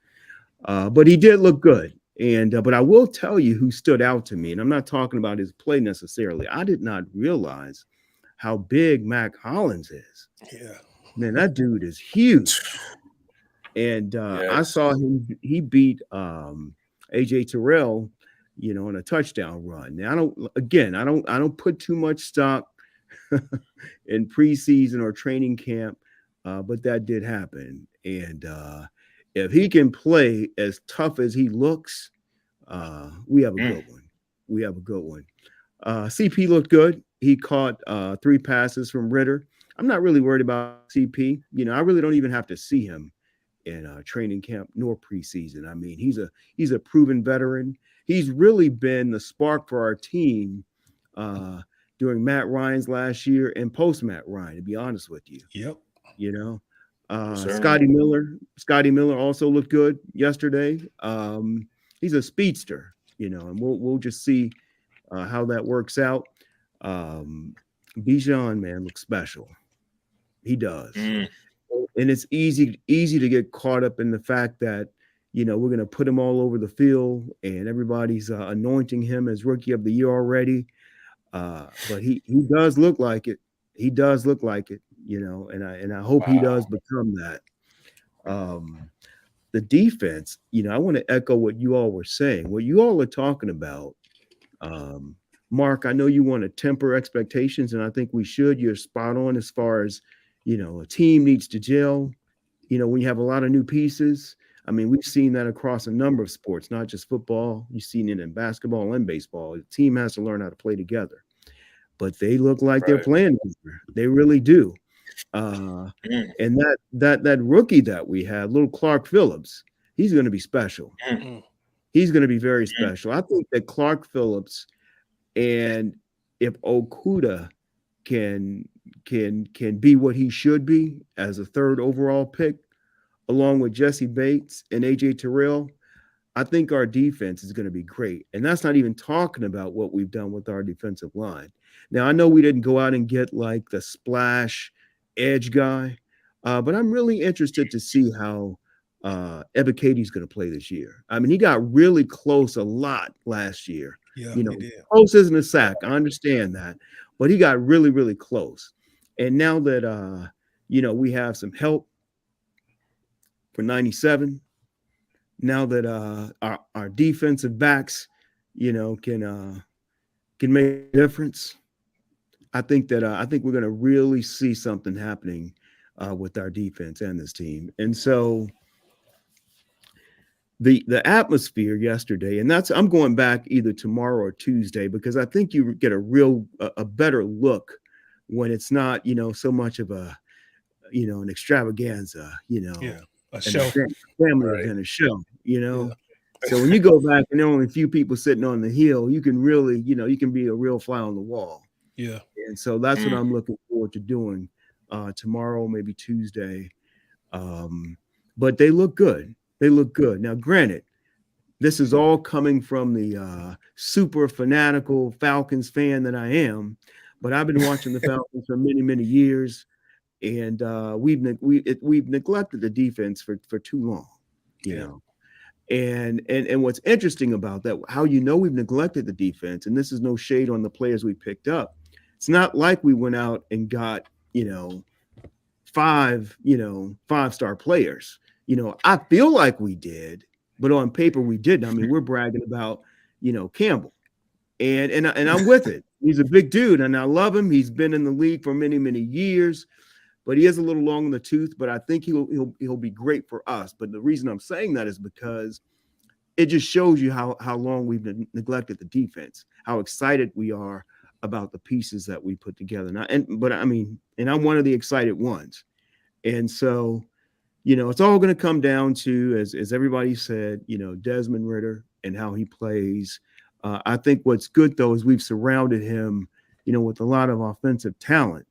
But he did look good. And but I will tell you who stood out to me, and I'm not talking about his play necessarily. I did not realize how big Mac Hollins is.
Yeah.
Man, that dude is huge. And I
Yes.
saw him. He beat AJ Terrell, on a touchdown run. Now I don't put too much stock in preseason or training camp, but that did happen. And if he can play as tough as he looks, we have a good one. We have a good one. CP looked good. He caught 3 passes from Ritter. I'm not really worried about CP. I really don't even have to see him in training camp nor preseason. I mean, he's a proven veteran. He's really been the spark for our team during Matt Ryan's last year and post Matt Ryan, to be honest with you.
Yep.
Scotty Miller also looked good yesterday. He's a speedster, and we'll just see how that works out. Bijan, man, looks special. He does. And it's easy to get caught up in the fact that, we're going to put him all over the field and everybody's anointing him as rookie of the year already. But he does look like it. He does look like it, and I hope he does become that. The defense, I want to echo what you all were saying. What you all are talking about, Mark, I know you want to temper expectations, and I think we should. You're spot on as far as, a team needs to gel. When you have a lot of new pieces, I mean, we've seen that across a number of sports, not just football. You've seen it in basketball and baseball. The team has to learn how to play together. But they look like they're playing together. They really do. And that rookie that we had, little Clark Phillips, he's going to be special. He's going to be very special. I think that Clark Phillips, and if Okuda can be what he should be as a 3rd overall pick, along with Jesse Bates and AJ Terrell, I think our defense is going to be great. And that's not even talking about what we've done with our defensive line. Now, I know we didn't go out and get like the splash edge guy, but I'm really interested to see how Ebiketie is going to play this year. I mean, he got really close a lot last year.
Yeah, he did.
Close isn't a sack. I understand that, but he got really, really close. And now that we have some help for 97. Now that our defensive backs, can make a difference, I think we're going to really see something happening with our defense and this team. And so the atmosphere yesterday, and I'm going back either tomorrow or Tuesday, because I think you get a better look when it's not, so much of an extravaganza,
a show,
family event, a show, So when you go back and there are only a few people sitting on the hill, you can really, you can be a real fly on the wall.
Yeah.
And so that's what I'm looking forward to doing tomorrow, maybe Tuesday. But they look good. They look good. Now, granted, this is all coming from the super fanatical Falcons fan that I am, but I've been watching the Falcons for many, many years. And we've neglected the defense for too long, And what's interesting about that, how we've neglected the defense, and this is no shade on the players we picked up. It's not like we went out and got 5-star players. I feel like we did, but on paper we didn't. I mean, we're bragging about Campbell, and I'm with it. He's a big dude, and I love him. He's been in the league for many, many years. But he is a little long in the tooth, but I think he'll be great for us. But the reason I'm saying that is because it just shows you how long we've neglected the defense, how excited we are about the pieces that we put together. Now, but I'm one of the excited ones. And so, it's all going to come down to, as everybody said, Desmond Ritter and how he plays. I think what's good, though, is we've surrounded him, with a lot of offensive talent.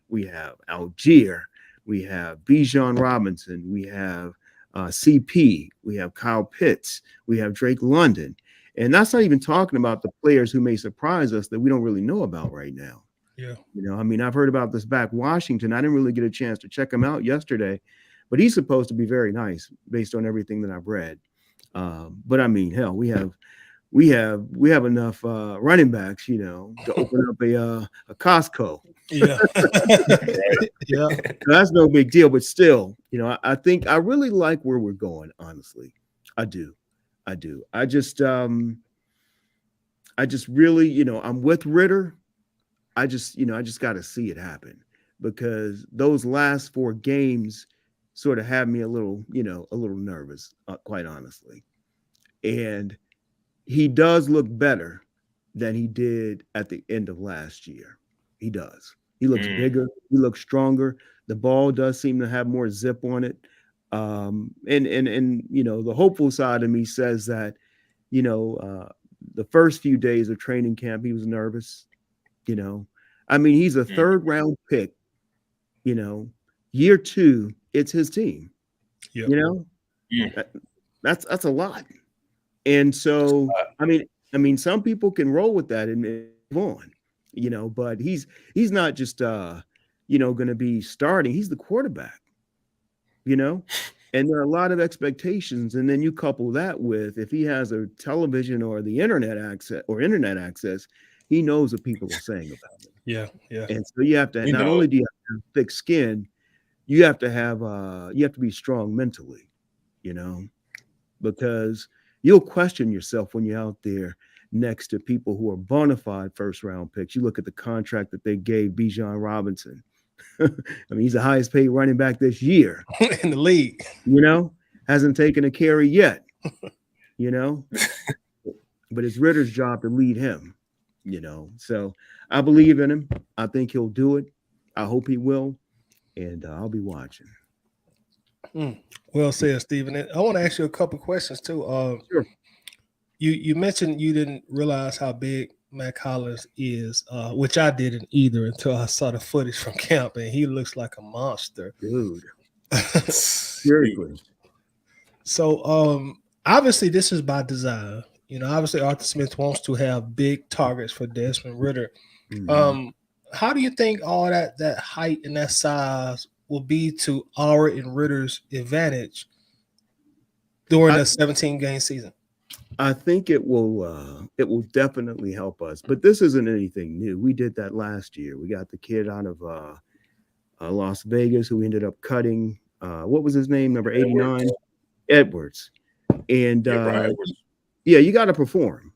We have Algier, we have Bijan Robinson, we have CP, we have Kyle Pitts, we have Drake London. And that's not even talking about the players who may surprise us that we don't really know about right now.
Yeah.
I've heard about this back Washington. I didn't really get a chance to check him out yesterday, but he's supposed to be very nice based on everything that I've read. But I mean, hell, we have enough running backs, to open up a Costco.
Yeah. Yeah.
That's no big deal. But still, I think I really like where we're going. Honestly, I do. I just really, I'm with Ritter. I just got to see it happen, because those last 4 games sort of had me a little nervous, quite honestly. And he does look better than he did at the end of last year. He does. He looks bigger. He looks stronger. The ball does seem to have more zip on it. And the hopeful side of me says that, the first few days of training camp, he was nervous. I mean, he's a 3rd round pick. Year 2, it's his team.
Yeah.
That's a lot. And so, I mean, some people can roll with that and move on, but he's not just, going to be starting. He's the quarterback, and there are a lot of expectations. And then you couple that with, if he has a television or the internet access, he knows what people are saying about him.
Yeah. Yeah.
And so you have to, not only do you have to have thick skin, you have to be strong mentally, because you'll question yourself when you're out there next to people who are bona fide 1st-round picks. You look at the contract that they gave Bijan Robinson. I mean, he's the highest paid running back this year
In the league.
Hasn't taken a carry yet, but it's Ritter's job to lead him, So I believe in him. I think he'll do it. I hope he will. And I'll be watching.
Well said, Stephen. And I want to ask you a couple questions too.
Sure.
You mentioned you didn't realize how big Mac Hollins is, which I didn't either until I saw the footage from camp, and he looks like a monster,
dude. Seriously.
So, obviously, this is by design. Obviously, Arthur Smith wants to have big targets for Desmond Ritter.
Mhm.
How do you think all that height and that size will be to Aura and Ritter's advantage during the 17-game season?
I think it will definitely help us, but this isn't anything new. We did that last year. We got the kid out of Las Vegas who ended up cutting. What was his name? Number 89, Edwards. And you got to perform,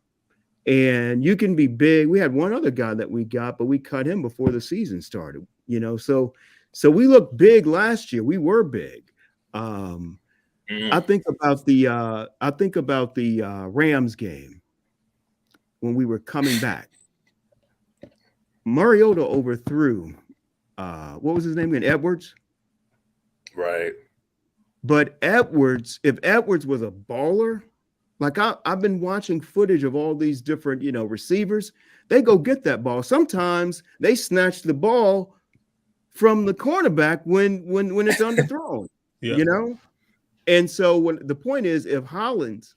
and you can be big. We had one other guy that we got, but we cut him before the season started. So we looked big last year. We were big. I think about the Rams game when we were coming back. Mariota overthrew what was his name again? Edwards.
Right.
But if Edwards was a baller, like I've been watching footage of all these different, receivers, they go get that ball. Sometimes they snatch the ball from the cornerback when it's underthrown, And so the point is, if Hollins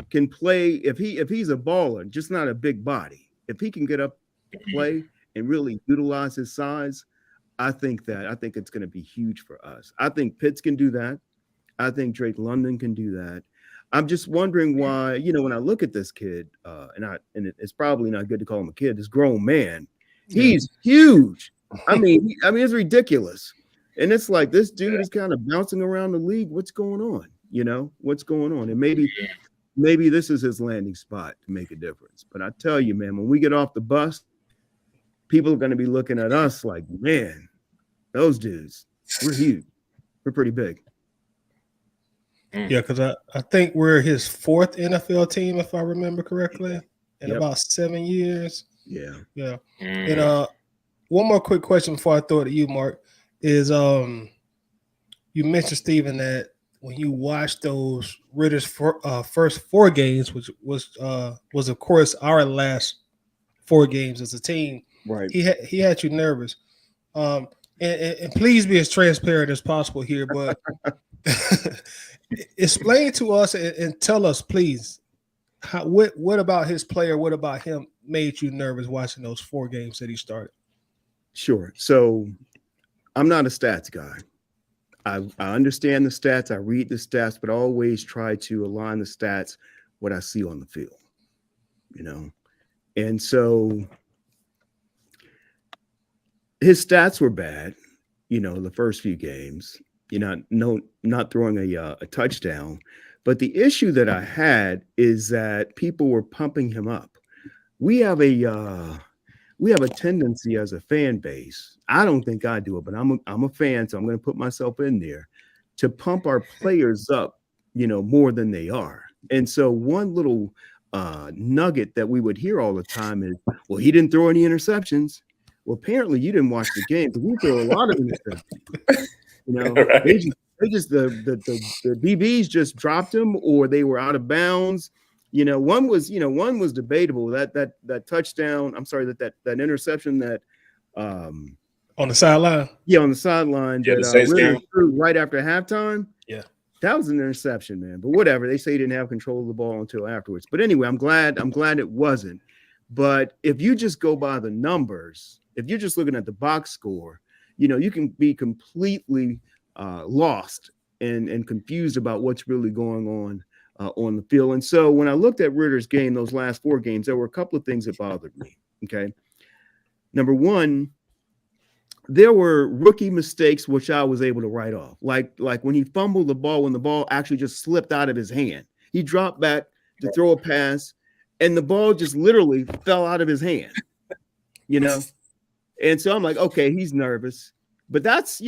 can play, if he's a baller, just not a big body, if he can get up to play and really utilize his size, I think it's going to be huge for us. I think Pitts can do that. I think Drake London can do that. I'm just wondering why, when I look at this kid, and it's probably not good to call him a kid, this grown man, he's huge. I mean, it's ridiculous. And it's like, this dude is kind of bouncing around the league. What's going on? What's going on? And maybe this is his landing spot to make a difference. But I tell you, man, when we get off the bus, people are going to be looking at us like, man, those dudes, we're huge. We're pretty big.
Yeah, because I think we're his 4th NFL team, if I remember correctly, in about 7 years.
Yeah.
Yeah. And one more quick question before I throw it to you, Mark, is you mentioned, Stephen, that when you watched those Ritter's first 4 games, which was of course our last 4 games as a team,
right?
He had you nervous. And please be as transparent as possible here, but explain to us and tell us, please, what about his player? What about him made you nervous watching those 4 games that he started?
Sure. So I'm not a stats guy. I understand the stats. I read the stats, but I always try to align the stats what I see on the field, you know. And so his stats were bad, you know, the first few games. Not throwing a touchdown. But the issue that I had is that people were pumping him up. We have a tendency as a fan base. I don't think I do it, but I'm a fan, so I'm going to put myself in there to pump our players up, you know, more than they are. And so one little nugget that we would hear all the time is, well, he didn't throw any interceptions. Well, apparently you didn't watch the game because we throw a lot of interceptions. You know,
Right.
they just the DBs just dropped him, or they were out of bounds. You know, one was debatable. That touchdown. I'm sorry, that interception that
On the sideline.
yeah, on the sideline
Yeah, the
that
Saints
Ritter
game.
threw right after halftime.
Yeah.
That was an interception, man. But whatever. They say he didn't have control of the ball until afterwards. But anyway, I'm glad it wasn't. But if you just go by the numbers, if you're just looking at the box score, you know, you can be completely lost and confused about what's really going on the field. And so when I looked at Ritter's game, those last 4 games, there were a couple of things that bothered me. Okay. Number one, there were rookie mistakes which I was able to write off. Like when he fumbled the ball, when the ball actually just slipped out of his hand. He dropped back to throw a pass, and the ball just literally fell out of his hand. You know? And so I'm like, okay, he's nervous. But that's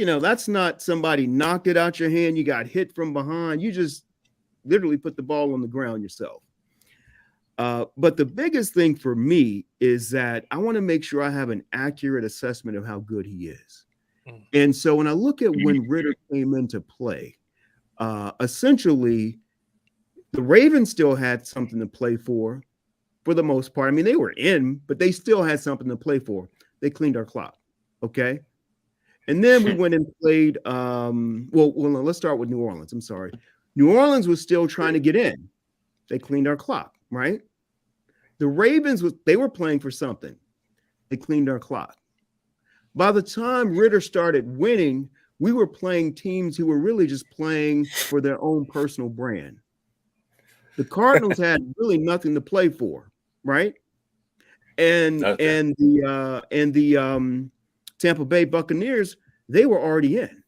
not somebody knocked it out your hand. You got hit from behind. You just literally put the ball on the ground yourself. But the biggest thing for me is that I want to make sure I have an accurate assessment of how good he is. And so when I look at when Ritter came into play, essentially the Ravens still had something to play for the most part. I mean, they were in, but they still had something to play for. They cleaned our clock. Okay. And then we went and played. Well, let's start with New Orleans. I'm sorry. New Orleans was still trying to get in. They cleaned our clock, right? The Ravens, they were playing for something. They cleaned our clock. By the time Ritter started winning, we were playing teams who were really just playing for their own personal brand. The Cardinals had really nothing to play for, right? And the Tampa Bay Buccaneers, they were already in.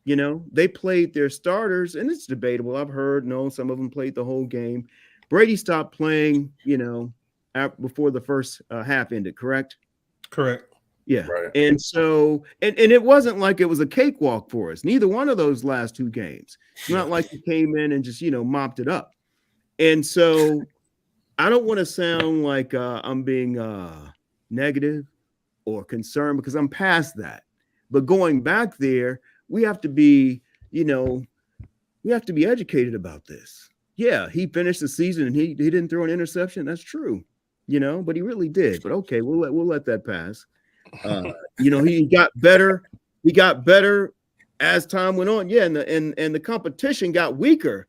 You know, they played their starters, and it's debatable. I've heard, no, some of them played the whole game. Brady stopped playing, you know, before the first half ended, correct?
Correct.
Yeah.
Right.
And so, and it wasn't like it was a cakewalk for us. Neither one of those last 2 games. It's not like he came in and just, you know, mopped it up. And so I don't want to sound like I'm being negative or concerned, because I'm past that. But going back there, we have to be, you know, we have to be educated about this. Yeah, he finished the season and he didn't throw an interception. That's true, you know, but he really did. But okay, we'll let that pass. You know, he got better. He got better as time went on. Yeah, and the competition got weaker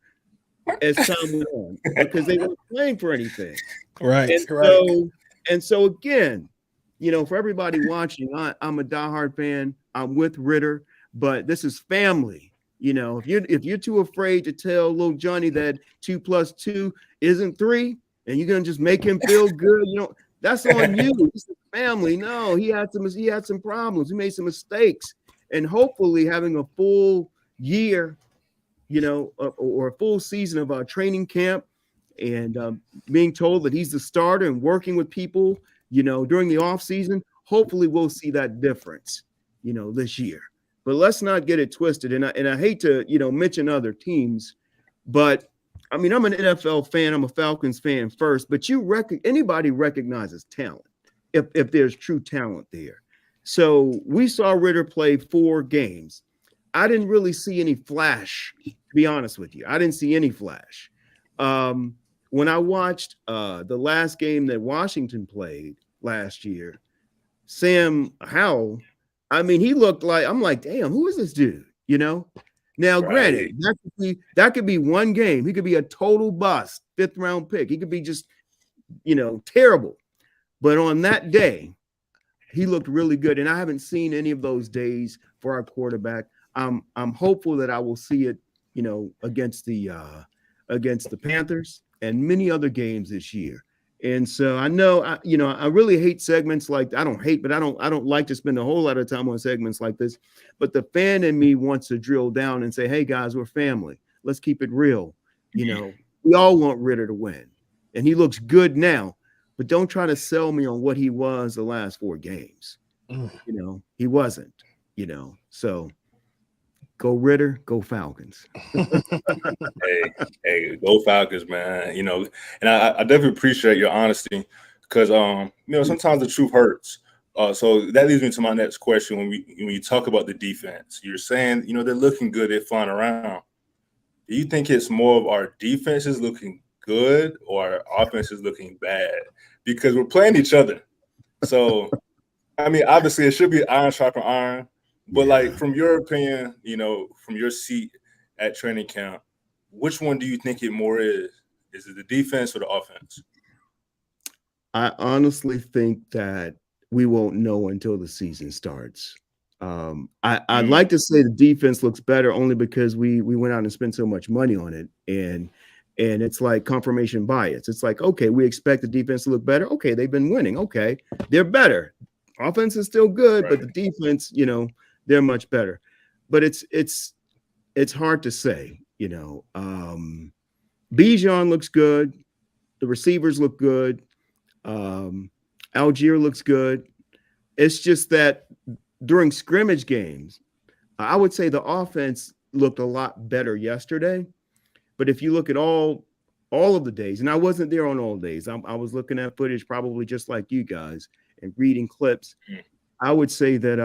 as time went on because they weren't playing for anything.
Right.
And so again, you know, for everybody watching, I'm a diehard fan. I'm with Ritter, but this is family. You know, if you're too afraid to tell little Johnny that 2 + 2 isn't 3, and you're gonna just make him feel good, you know, that's on you. It's family. No, he had some problems. He made some mistakes, and hopefully having a full year, you know, or a full season of our training camp, and being told that he's the starter and working with people, you know, during the off season, hopefully we'll see that difference, you know, this year. But let's not get it twisted. And I hate to, you know, mention other teams, but I mean, I'm an NFL fan. I'm a Falcons fan first, but anybody recognizes talent if there's true talent there. So we saw Ritter play 4 games. I didn't really see any flash, to be honest with you. I didn't see any flash. When I watched the last game that Washington played last year, Sam Howell, I mean, he looked like, I'm like, damn, who is this dude? You know? Now, granted, that could be one game. He could be a total bust, 5th round pick. He could be just, you know, terrible. But on that day, he looked really good. And I haven't seen any of those days for our quarterback. I'm hopeful that I will see it, against the Panthers and many other games this year. And so I know, I really hate segments like, I don't like to spend a whole lot of time on segments like this, but the fan in me wants to drill down and say, hey guys, we're family. Let's keep it real. We all want Ritter to win, and he looks good now, but don't try to sell me on what he was the last 4 games. He wasn't, so go Ritter, go Falcons.
Hey, go Falcons, man. And I definitely appreciate your honesty because sometimes the truth hurts. So that leads me to my next question. When you talk about the defense, you're saying they're looking good, they're flying around. Do you think it's more of our defense is looking good or our offense is looking bad? Because we're playing each other. So I mean, obviously it should be iron sharpen iron. But like from your opinion, from your seat at training camp, which one do you think it more is? Is it the defense or the offense?
I honestly think that we won't know until the season starts. I'd like to say the defense looks better only because we went out and spent so much money on it, and it's like confirmation bias. It's like, okay, we expect the defense to look better. Okay, they've been winning. Okay, they're better. Offense is still good,
Right.
but the defense, they're much better. But it's hard to say. Bijan looks good. The receivers look good. Algier looks good. It's just that during scrimmage games, I would say the offense looked a lot better yesterday. But if you look at all of the days, and I wasn't there on all days, I was looking at footage probably just like you guys and reading clips. I would say that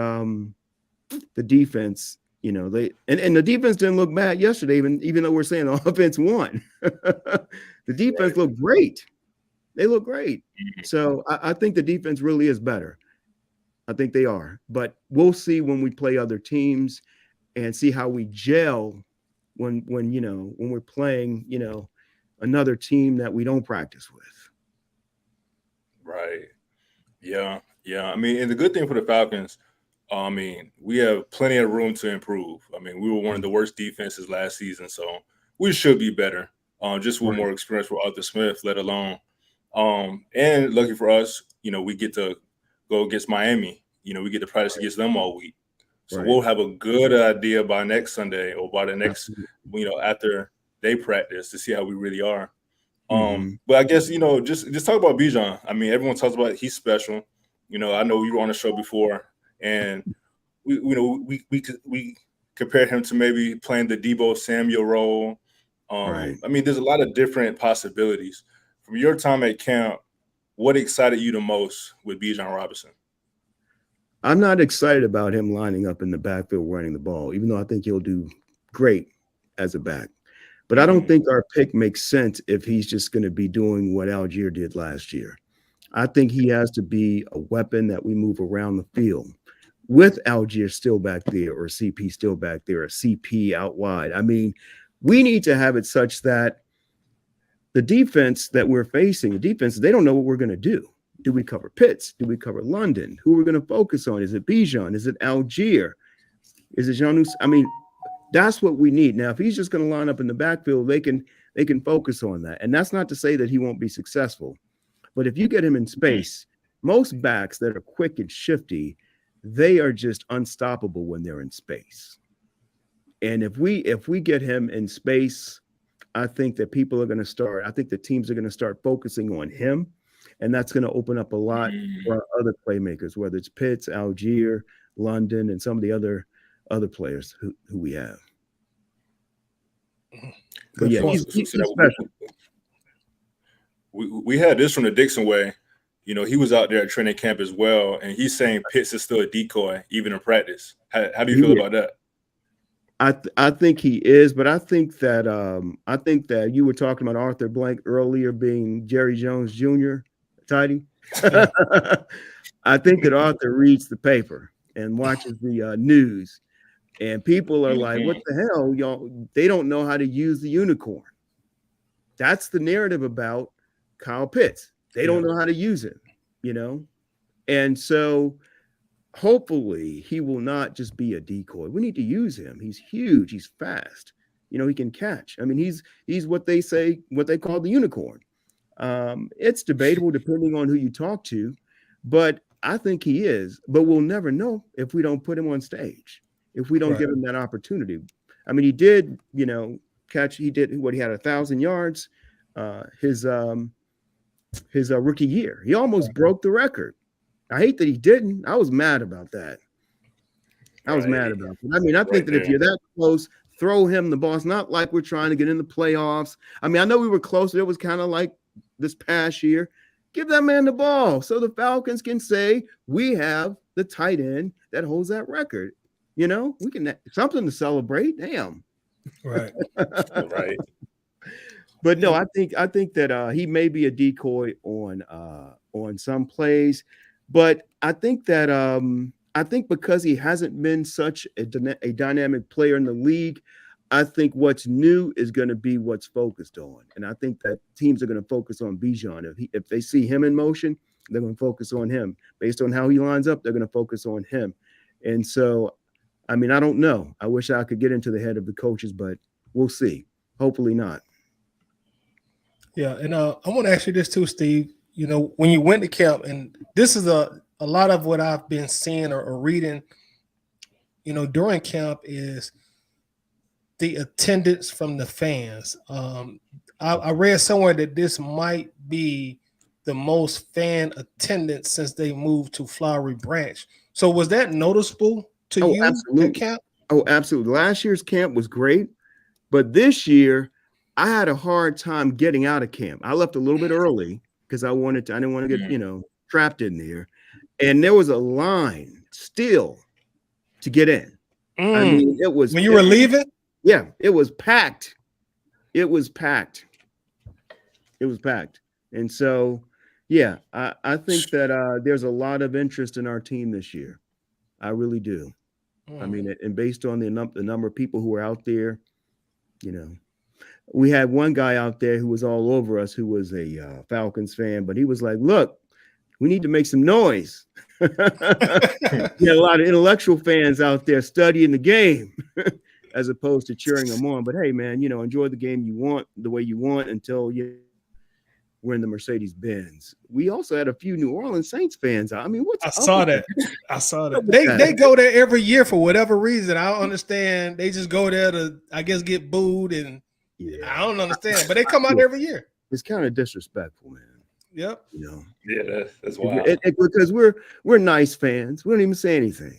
the defense, they and the defense didn't look bad yesterday, even though we're saying the offense won. The defense looked great. They look great. So I think the defense really is better. I think they are. But we'll see when we play other teams and see how we gel when we're playing, another team that we don't practice with.
Right. Yeah. I mean, and the good thing for the Falcons, we have plenty of room to improve. I mean, we were one of the worst defenses last season, so we should be better. Just with more experience with Arthur Smith, let alone. And lucky for us, we get to go against Miami. We get to practice against them all week. So we'll have a good idea by next Sunday or by the next, after they practice to see how we really are. But I guess, just talk about Bijan. I mean, everyone talks about he's special. I know you were on the show before, and we compared him to maybe playing the Deebo Samuel role. I mean, there's a lot of different possibilities. From your time at camp, what excited you the most with Bijan Robinson?
I'm not excited about him lining up in the backfield running the ball, even though I think he'll do great as a back. But I don't think our pick makes sense if he's just going to be doing what Algier did last year. I think he has to be a weapon that we move around the field with Algier still back there or CP still back there or CP out wide. I mean, we need to have it such that the defense that we're facing, they don't know what we're going to do. Do we cover Pitts? Do we cover London? Who are we going to focus on? Is it Bijan? Is it Algier? Is it Janus? I mean, that's what we need. Now, if he's just going to line up in the backfield, they can focus on that. And that's not to say that he won't be successful. But if you get him in space, most backs that are quick and shifty, they are just unstoppable when they're in space. And if we get him in space, I think that I think the teams are going to start focusing on him. And that's going to open up a lot for our other playmakers, whether it's Pitts, Algier, London, and some of the other players who we have. But yeah, he's special.
We had this from the Dixon way. He was out there at training camp as well, and he's saying Pitts is still a decoy, even in practice. How do you feel about that?
I think he is, but I think that you were talking about Arthur Blank earlier being Jerry Jones Jr. Tidy. I think that Arthur reads the paper and watches the news, and people are like, "What the hell, y'all? They don't know how to use the unicorn." That's the narrative about Kyle Pitts. They don't know how to use it, And so hopefully he will not just be a decoy. We need to use him. He's huge. He's fast. He can catch. I mean, he's what they call the unicorn. It's debatable depending on who you talk to, but I think he is. But we'll never know if we don't put him on stage, if we don't give him that opportunity. I mean, he did, catch. He did what he had 1,000 yards. His rookie year, he almost broke the record. I hate that he didn't. I was mad about that. I mean, I think that if you're that close, throw him the ball. It's not like we're trying to get in the playoffs. I mean, I know we were close. It was kind of like this past year. Give that man the ball so the Falcons can say we have the tight end that holds that record. We can something to celebrate. Damn.
Right.
Right.
But no, I think that he may be a decoy on some plays, but I think that I think because he hasn't been such a dynamic player in the league, I think what's new is going to be what's focused on, and I think that teams are going to focus on Bijan. If they see him in motion, they're going to focus on him. Based on how he lines up, they're going to focus on him. And so, I mean, I don't know. I wish I could get into the head of the coaches, but we'll see. Hopefully not.
Yeah, and I want to ask you this too, Steve. When you went to camp, and this is a lot of what I've been seeing or reading, during camp is the attendance from the fans. I read somewhere that this might be the most fan attendance since they moved to Flowery Branch. So was that noticeable to you
absolutely.
at camp?
Oh, absolutely. Last year's camp was great, but this year I had a hard time getting out of camp. I left a little bit early because I didn't want to get, trapped in there. And there was a line still to get in. I mean, it was
when you were leaving?
Yeah, it was packed. It was packed. And so, yeah, I think that there's a lot of interest in our team this year. I really do. I mean, and based on the number of people who are out there, we had one guy out there who was all over us, who was a Falcons fan, but he was like, look, we need to make some noise. A lot of intellectual fans out there studying the game as opposed to cheering them on. But hey, man, enjoy the game the way you want until we're in the Mercedes-Benz. We also had a few New Orleans Saints fans. I mean, I saw that.
They go there every year for whatever reason. I don't understand. They just go there to, I guess, get booed, and I don't understand. But they come out every year.
It's kind of disrespectful, man.
Yep.
Yeah, that's wild.
Because we're nice fans. We don't even say anything.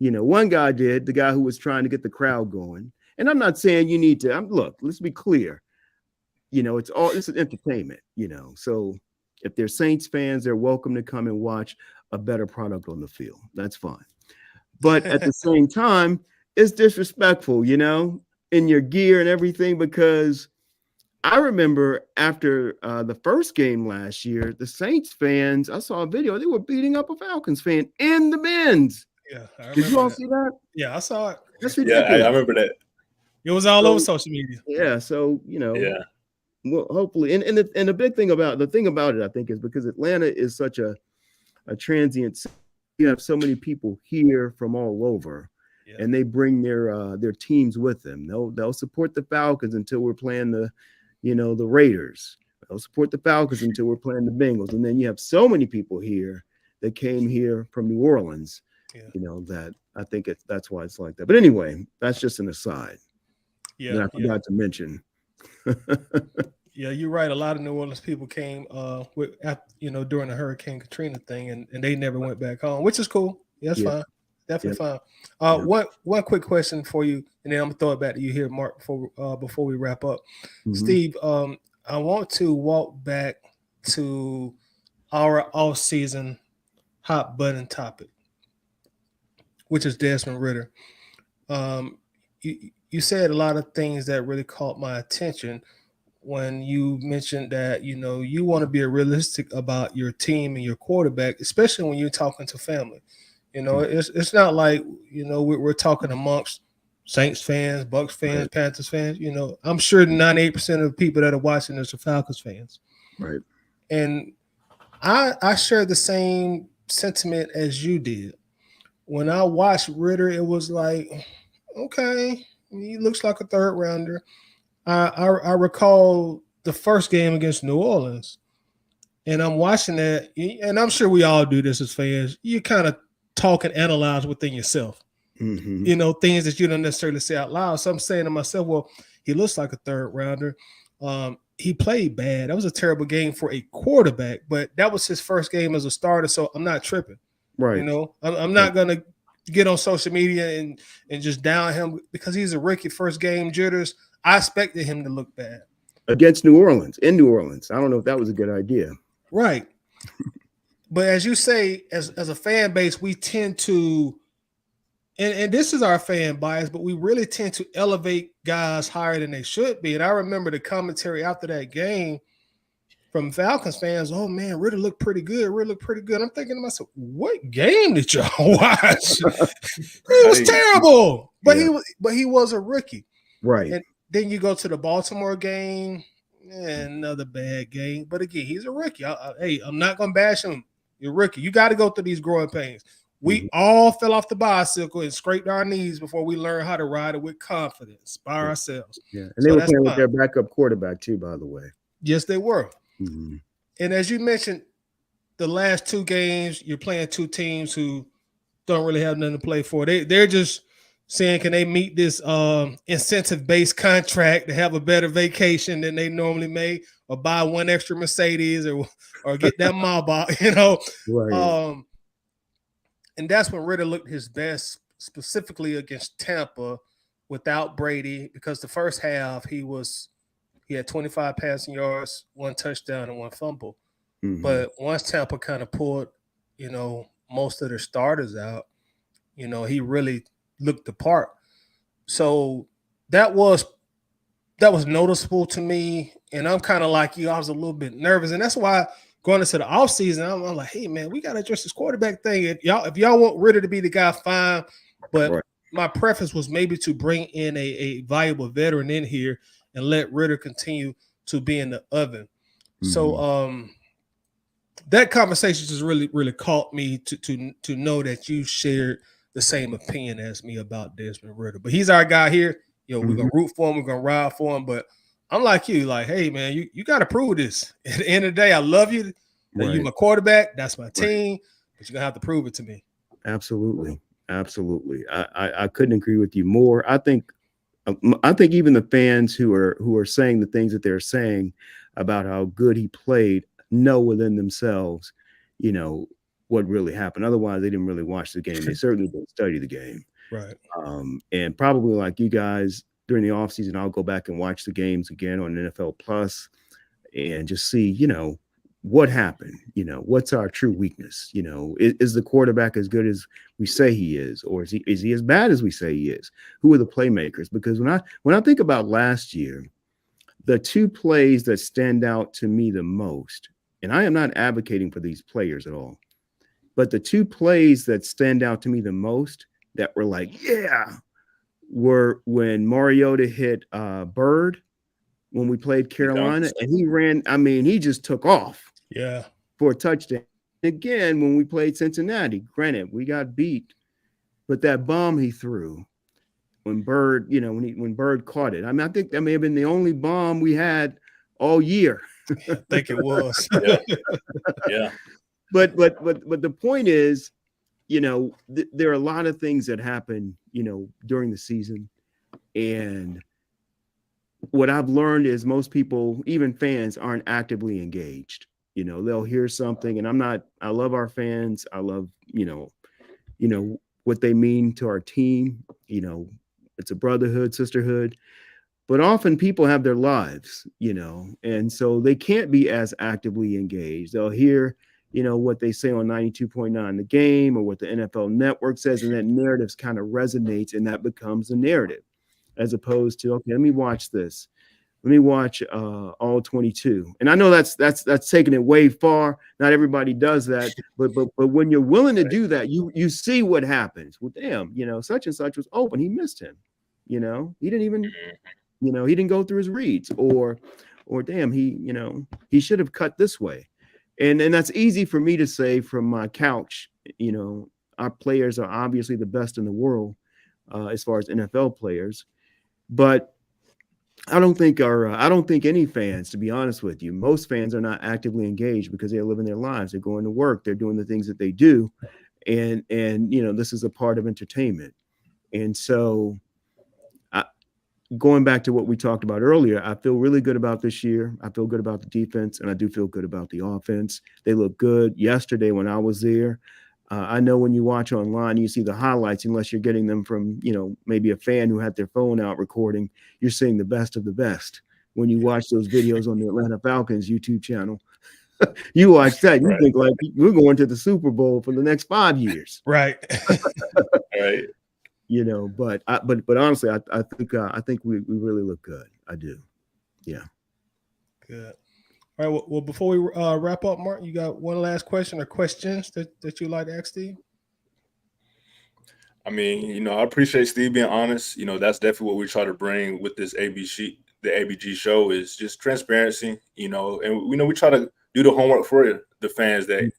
One guy did, the guy who was trying to get the crowd going. And I'm not saying you need to. Look, let's be clear. It's an entertainment. So if they're Saints fans, they're welcome to come and watch a better product on the field. That's fine. But at the same time, it's disrespectful, in your gear and everything, because I remember after the first game last year, the Saints fans, I saw a video, they were beating up a Falcons fan in the Benz.
Yeah.
Did you all see that?
Yeah, I saw it.
That's
ridiculous. Yeah, I remember that.
It was all over social media.
Yeah. So, well, hopefully, and the big thing about it, I think, is because Atlanta is such a transient city. You have so many people here from all over, and they bring their teams with them. They'll support the Falcons until we're playing the Raiders. They'll support the Falcons until we're playing the Bengals, and then you have so many people here that came here from New Orleans. That I think that's why it's like that. But anyway, that's just an aside.
Yeah,
that I forgot to mention.
Yeah, you're right. A lot of New Orleans people came during the Hurricane Katrina thing, and they never went back home, which is cool. Yeah, that's fine. Definitely fine. One quick question for you, and then I'm gonna throw it back to you here, Mark, before we wrap up. Mm-hmm. Steve, I want to walk back to our off-season hot button topic, which is Desmond Ridder. You said a lot of things that really caught my attention when you mentioned that, you want to be realistic about your team and your quarterback, especially when you're talking to family. It's not like, we're talking amongst Saints fans, Bucks fans, right. Panthers fans. I'm sure 98% of the people that are watching this are Falcons fans.
Right.
And I share the same sentiment as you did. when I watched Ritter, it was like, okay, he looks like a third rounder. I recall the first game against New Orleans, and I'm watching that, and I'm sure we all do this as fans. You kind of talk and analyze within yourself, things that you don't necessarily say out loud. So I'm saying to myself, well, he looks like a third rounder. He played bad. That was a terrible game for a quarterback, but that was his first game as a starter, so I'm not tripping.
Right.
I'm not gonna get on social media and just down him because he's a rookie, first game jitters. I expected him to look bad
against New Orleans, in New Orleans. I don't know if that was a good idea.
Right. But as you say, as a fan base, we tend to, and this is our fan bias, but we really tend to elevate guys higher than they should be. And I remember the commentary after that game from Falcons fans. Oh man, Ritter looked pretty good. Ritter looked pretty good. I'm thinking to myself, what game did y'all watch? It was terrible. But he was a rookie.
Right.
And then you go to the Baltimore game, another bad game. But again, he's a rookie. I'm not gonna bash him. You're a rookie. You got to go through these growing pains. We all fell off the bicycle and scraped our knees before we learned how to ride it with confidence by ourselves.
Yeah, and they were playing with their backup quarterback too, by the way.
Yes, they were. And as you mentioned, the last two games, you're playing two teams who don't really have nothing to play for. They're just saying, can they meet this incentive-based contract to have a better vacation than they normally may, or buy one extra Mercedes, or get that mob out, Right. And that's when Ritter looked his best, specifically against Tampa without Brady, because the first half he had 25 passing yards, 1 touchdown, and 1 fumble. But once Tampa kind of pulled, most of their starters out, he really looked the part. So that was noticeable to me. And I'm kind of like you, I was a little bit nervous. And that's why going into the offseason, I'm like, hey man, we got to address this quarterback thing. If y'all want Ritter to be the guy, fine. But my preference was maybe to bring in a valuable veteran in here and let Ritter continue to be in the oven. So that conversation just really, really caught me to know that you shared the same opinion as me about Desmond Ritter. But he's our guy here. We're gonna root for him, we're gonna ride for him. But I'm like you, like, hey man, you gotta prove this. At the end of the day, I love you. You're my quarterback, that's my team, but you're gonna have to prove it to me.
Absolutely. I couldn't agree with you more. I think even the fans who are saying the things that they're saying about how good he played know within themselves, what really happened. Otherwise, they didn't really watch the game. They certainly didn't study the game.
Right.
And probably like you guys during the offseason, I'll go back and watch the games again on NFL Plus and just see, what happened, what's our true weakness? Is the quarterback as good as we say he is, or is he as bad as we say he is? Who are the playmakers? Because when I think about last year, the two plays that stand out to me the most, and I am not advocating for these players at all, but the two plays that stand out to me the most that were like, were when Mariota hit Bird when we played Carolina, and he ran. I mean, he just took off.
Yeah.
For a touchdown. Again, when we played Cincinnati, granted, we got beat, but that bomb he threw when Bird, when Bird caught it. I mean, I think that may have been the only bomb we had all year.
I think it was.
Yeah.
But the point is, there are a lot of things that happen, during the season. And what I've learned is most people, even fans, aren't actively engaged. They'll hear something, and I love our fans. I love, what they mean to our team. It's a brotherhood, sisterhood. But often people have their lives, and so they can't be as actively engaged. They'll hear, what they say on 92.9 The Game or what the NFL Network says, and that narrative kind of resonates, and that becomes the narrative, as opposed to, okay, let me watch this. Let me watch all 22. And I know that's taking it way far. Not everybody does that, but when you're willing to do that, you see what happens. Well, damn, such and such was open. He missed him. He didn't even, he didn't go through his reads, or damn, he should have cut this way. And that's easy for me to say from my couch, our players are obviously the best in the world as far as NFL players, but I don't think any fans, to be honest with you, most fans are not actively engaged because they're living their lives. They're going to work. They're doing the things that they do. And this is a part of entertainment. And so going back to what we talked about earlier, I feel really good about this year. I feel good about the defense, and I do feel good about the offense. They look good. Yesterday when I was there, I know when you watch online, you see the highlights, unless you're getting them from, maybe a fan who had their phone out recording, you're seeing the best of the best. When you watch those videos on the Atlanta Falcons YouTube channel, you watch that, you think like we're going to the Super Bowl for the next 5 years.
Right.
Right.
But honestly, I think we really look good. I do. Yeah.
Good. All right. Well, before we wrap up, Martin, you got one last question or questions that you'd like to ask Steve?
I mean, I appreciate Steve being honest. That's definitely what we try to bring with this the ABG show is just transparency, and we try to do the homework for the fans that,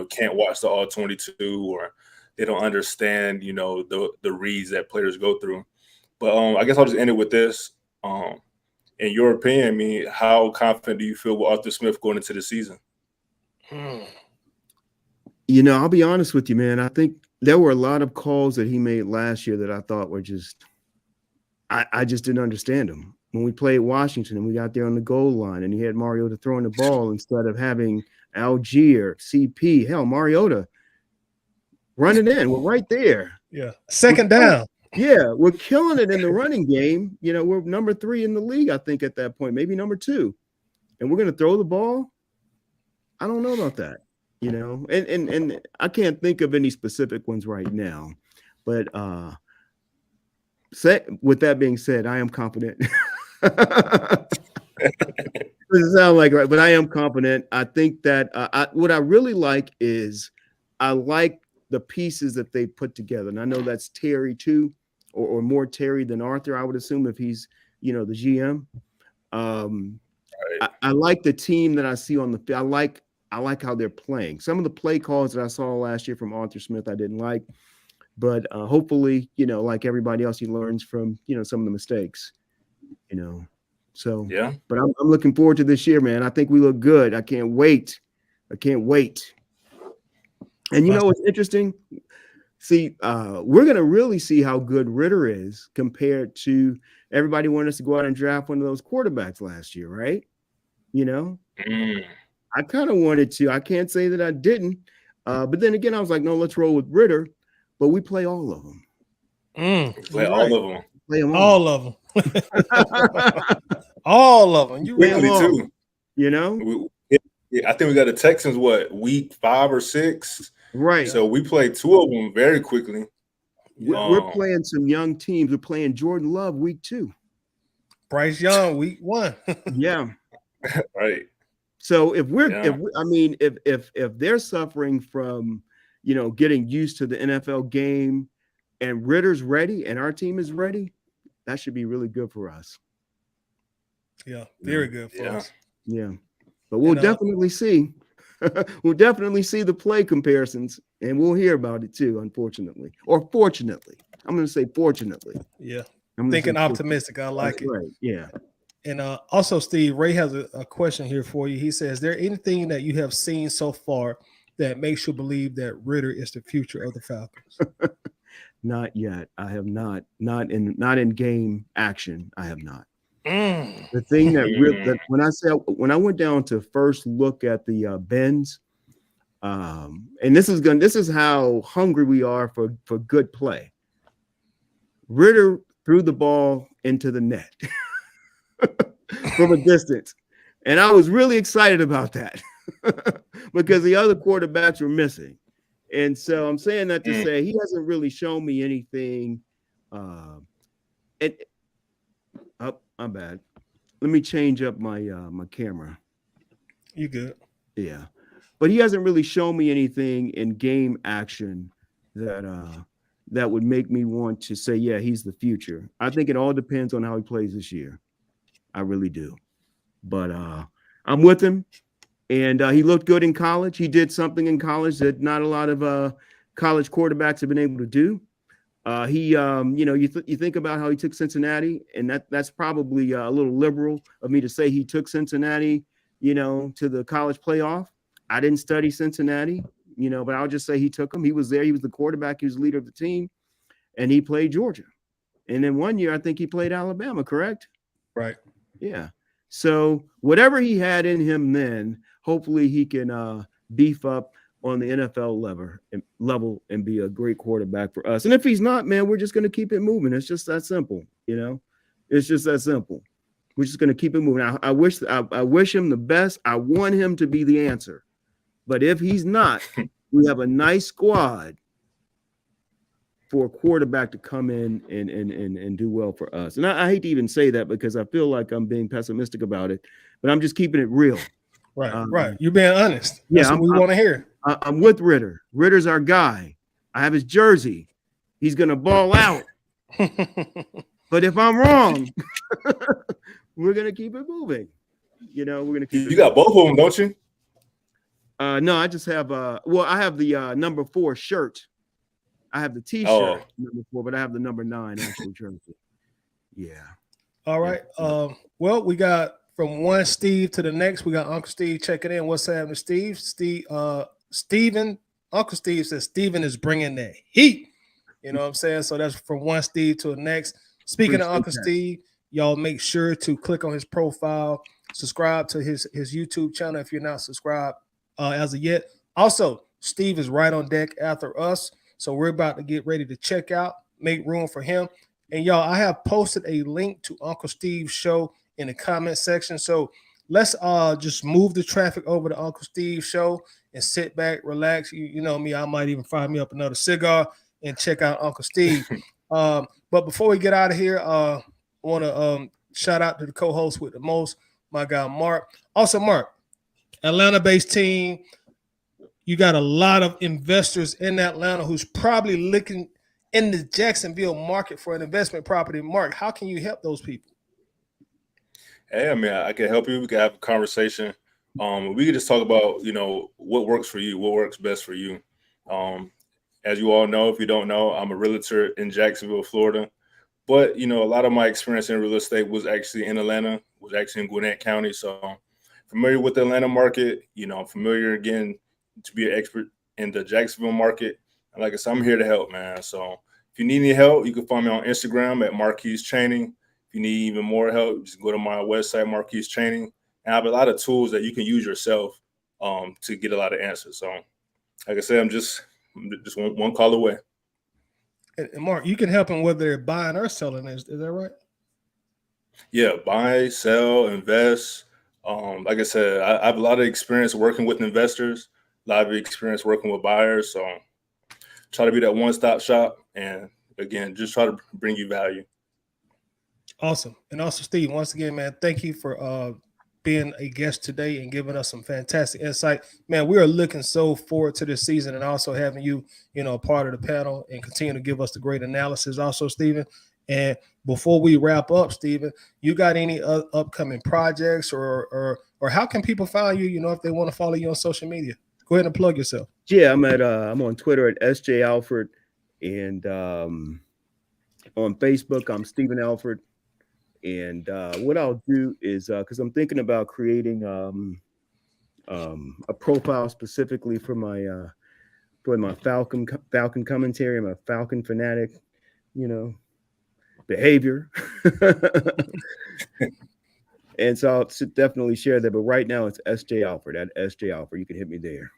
can't watch the all 22 or they don't understand, the reads that players go through. But I guess I'll just end it with this. In your opinion, I mean, how confident do you feel with Arthur Smith going into the season?
I'll be honest with you, man. I think there were a lot of calls that he made last year that I thought were just, I just didn't understand them. When we played Washington and we got there on the goal line and he had Mariota throwing the ball instead of having Algier, CP, hell, Mariota running in. We're right there.
Yeah. Second down.
Yeah, we're killing it in the running game. We're number 3 in the league, I think, at that point, maybe number 2. And we're going to throw the ball? I don't know about that, And I can't think of any specific ones right now. But with that being said, I am confident. Doesn't sound like right, but I am confident. I think that what I really like is I like the pieces that they put together. And I know that's Terry too, or more Terry than Arthur, I would assume, if he's, the GM. I like the team that I see on the field. I like how they're playing. Some of the play calls that I saw last year from Arthur Smith, I didn't like. But hopefully, like everybody else, he learns from, some of the mistakes, So,
yeah.
But I'm looking forward to this year, man. I think we look good. I can't wait. And what's interesting? See, we're going to really see how good Ritter is compared to everybody wanting us to go out and draft one of those quarterbacks last year, right? I kind of wanted to. I can't say that I didn't. But then again, I was like, no, let's roll with Ritter. But we play all of them.
Play all of them.
Play them
all of them. All of them. You
Quickly
really
too. I think we got the Texans, week 5 or 6?
Right.
So we played 2 of them very quickly.
We're playing some young teams. We're playing Jordan Love week 2.
Bryce Young week 1.
Yeah.
Right.
So if they're suffering from, getting used to the NFL game and Ritter's ready and our team is ready, that should be really good for us.
Yeah. Very good for us.
Yeah. But we'll definitely see. We'll definitely see the play comparisons, and we'll hear about it too, unfortunately. Or fortunately. I'm going to say fortunately.
Yeah. I'm thinking optimistic. I like it.
Right. Yeah.
And also, Steve, Ray has a question here for you. He says, is there anything that you have seen so far that makes you believe that Ritter is the future of the Falcons?
Not yet. I have not. Not in game action. I have not. The thing that when I went down to first look at the bends, and this is how hungry we are for good play. Ritter threw the ball into the net from a distance, and I was really excited about that because the other quarterbacks were missing, and so I'm saying that to say he hasn't really shown me anything. I'm bad. Let me change up my my camera.
You good?
Yeah, but he hasn't really shown me anything in game action that would make me want to say, yeah, he's the future. I think it all depends on how he plays this year. I really do. But I'm with him, and he looked good in college. He did something in college that not a lot of college quarterbacks have been able to do. You think about how he took Cincinnati, and that's probably a little liberal of me to say he took Cincinnati, to the college playoff. I didn't study Cincinnati, but I'll just say he took him. He was there. He was the quarterback. He was the leader of the team, and he played Georgia. And then one year, I think he played Alabama, correct?
Right.
Yeah. So whatever he had in him then, hopefully he can beef up on the NFL level and be a great quarterback for us. And if he's not, man, we're just going to keep it moving. It's just that simple, It's just that simple. We're just going to keep it moving. I wish him the best. I want him to be the answer. But if he's not, we have a nice squad for a quarterback to come in and do well for us. And I hate to even say that because I feel like I'm being pessimistic about it, but I'm just keeping it real.
Right, right. You're being honest. That's what we want to hear.
I'm with Ritter. Ritter's our guy. I have his jersey. He's going to ball out. But if I'm wrong, we're going to keep it moving. We're going to keep it.
You got both of them, don't you?
No, I just have I have the number 4 shirt. I have the T-shirt number 4, but I have the number 9 actual jersey. Yeah.
All right. Well, we got from one Steve to the next. We got Uncle Steve checking in. What's happening, Steve? Steven. Uncle Steve says Steven is bringing that heat. You know what I'm saying? So that's from one Steve to the next. Speaking of Uncle Steve, y'all make sure to click on his profile, subscribe to his YouTube channel if you're not subscribed as of yet. Also, Steve is right on deck after us. So we're about to get ready to check out, make room for him. And y'all, I have posted a link to Uncle Steve's show in the comment section. So let's just move the traffic over to Uncle Steve's show and sit back, relax. You know me, I might even fire me up another cigar and check out Uncle Steve. But before we get out of here, I want to shout out to the co-host with the most, my guy Mark. Also, Mark, Atlanta-based team. You got a lot of investors in Atlanta who's probably looking in the Jacksonville market for an investment property. Mark, how can you help those people?
Hey, I mean, I can help you. We can have a conversation. We can just talk about, what works for you, what works best for you. As you all know, if you don't know, I'm a realtor in Jacksonville, Florida. But, a lot of my experience in real estate was actually in Atlanta, was actually in Gwinnett County. So I'm familiar with the Atlanta market. I'm familiar, again, to be an expert in the Jacksonville market. And like I said, I'm here to help, man. So if you need any help, you can find me on Instagram at Marquise Training. If you need even more help, just go to my website, Marquise Training. And I have a lot of tools that you can use yourself to get a lot of answers. So like I said, I'm just one call away.
And Mark, you can help them whether they're buying or selling. Is that right? Yeah,
buy, sell, invest. Like I said, I have a lot of experience working with investors. A lot of experience working with buyers. So try to be that one-stop shop. And, again, just try to bring you value.
Awesome. And also, Steve, once again, man, thank you for being a guest today and giving us some fantastic insight. Man, we are looking so forward to this season and also having you, a part of the panel and continue to give us the great analysis also, Stephen. And before we wrap up, Stephen, you got any upcoming projects or how can people find you, if they want to follow you on social media? Go ahead and plug yourself.
Yeah, I'm on Twitter at SJ Alford, and on Facebook I'm Stephen Alford. And what I'll do is because I'm thinking about creating a profile specifically for my Falcon commentary. I'm a Falcon fanatic, behavior. And so I'll definitely share that. But right now it's SJ Alford at SJ Alford. You can hit me there.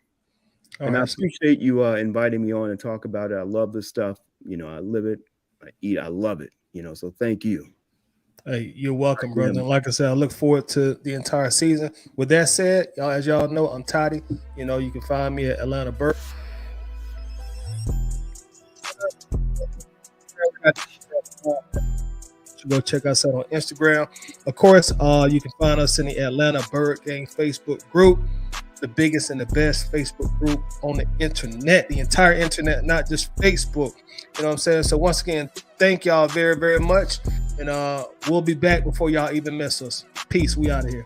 All right. I appreciate you inviting me on and talk about it. I love this stuff. I live it. I eat. I love it. So thank you.
Hey, you're welcome, brother. And like I said, I look forward to the entire season. With that said, y'all, as y'all know, I'm Toddy. You can find me at Atlanta Burke. Go check us out on Instagram. Of course, you can find us in the Atlanta Bird Gang Facebook group, the biggest and the best Facebook group on the internet, the entire internet, not just Facebook. You know what I'm saying? So once again, thank y'all very, very much. And we'll be back before y'all even miss us. Peace. We out of here.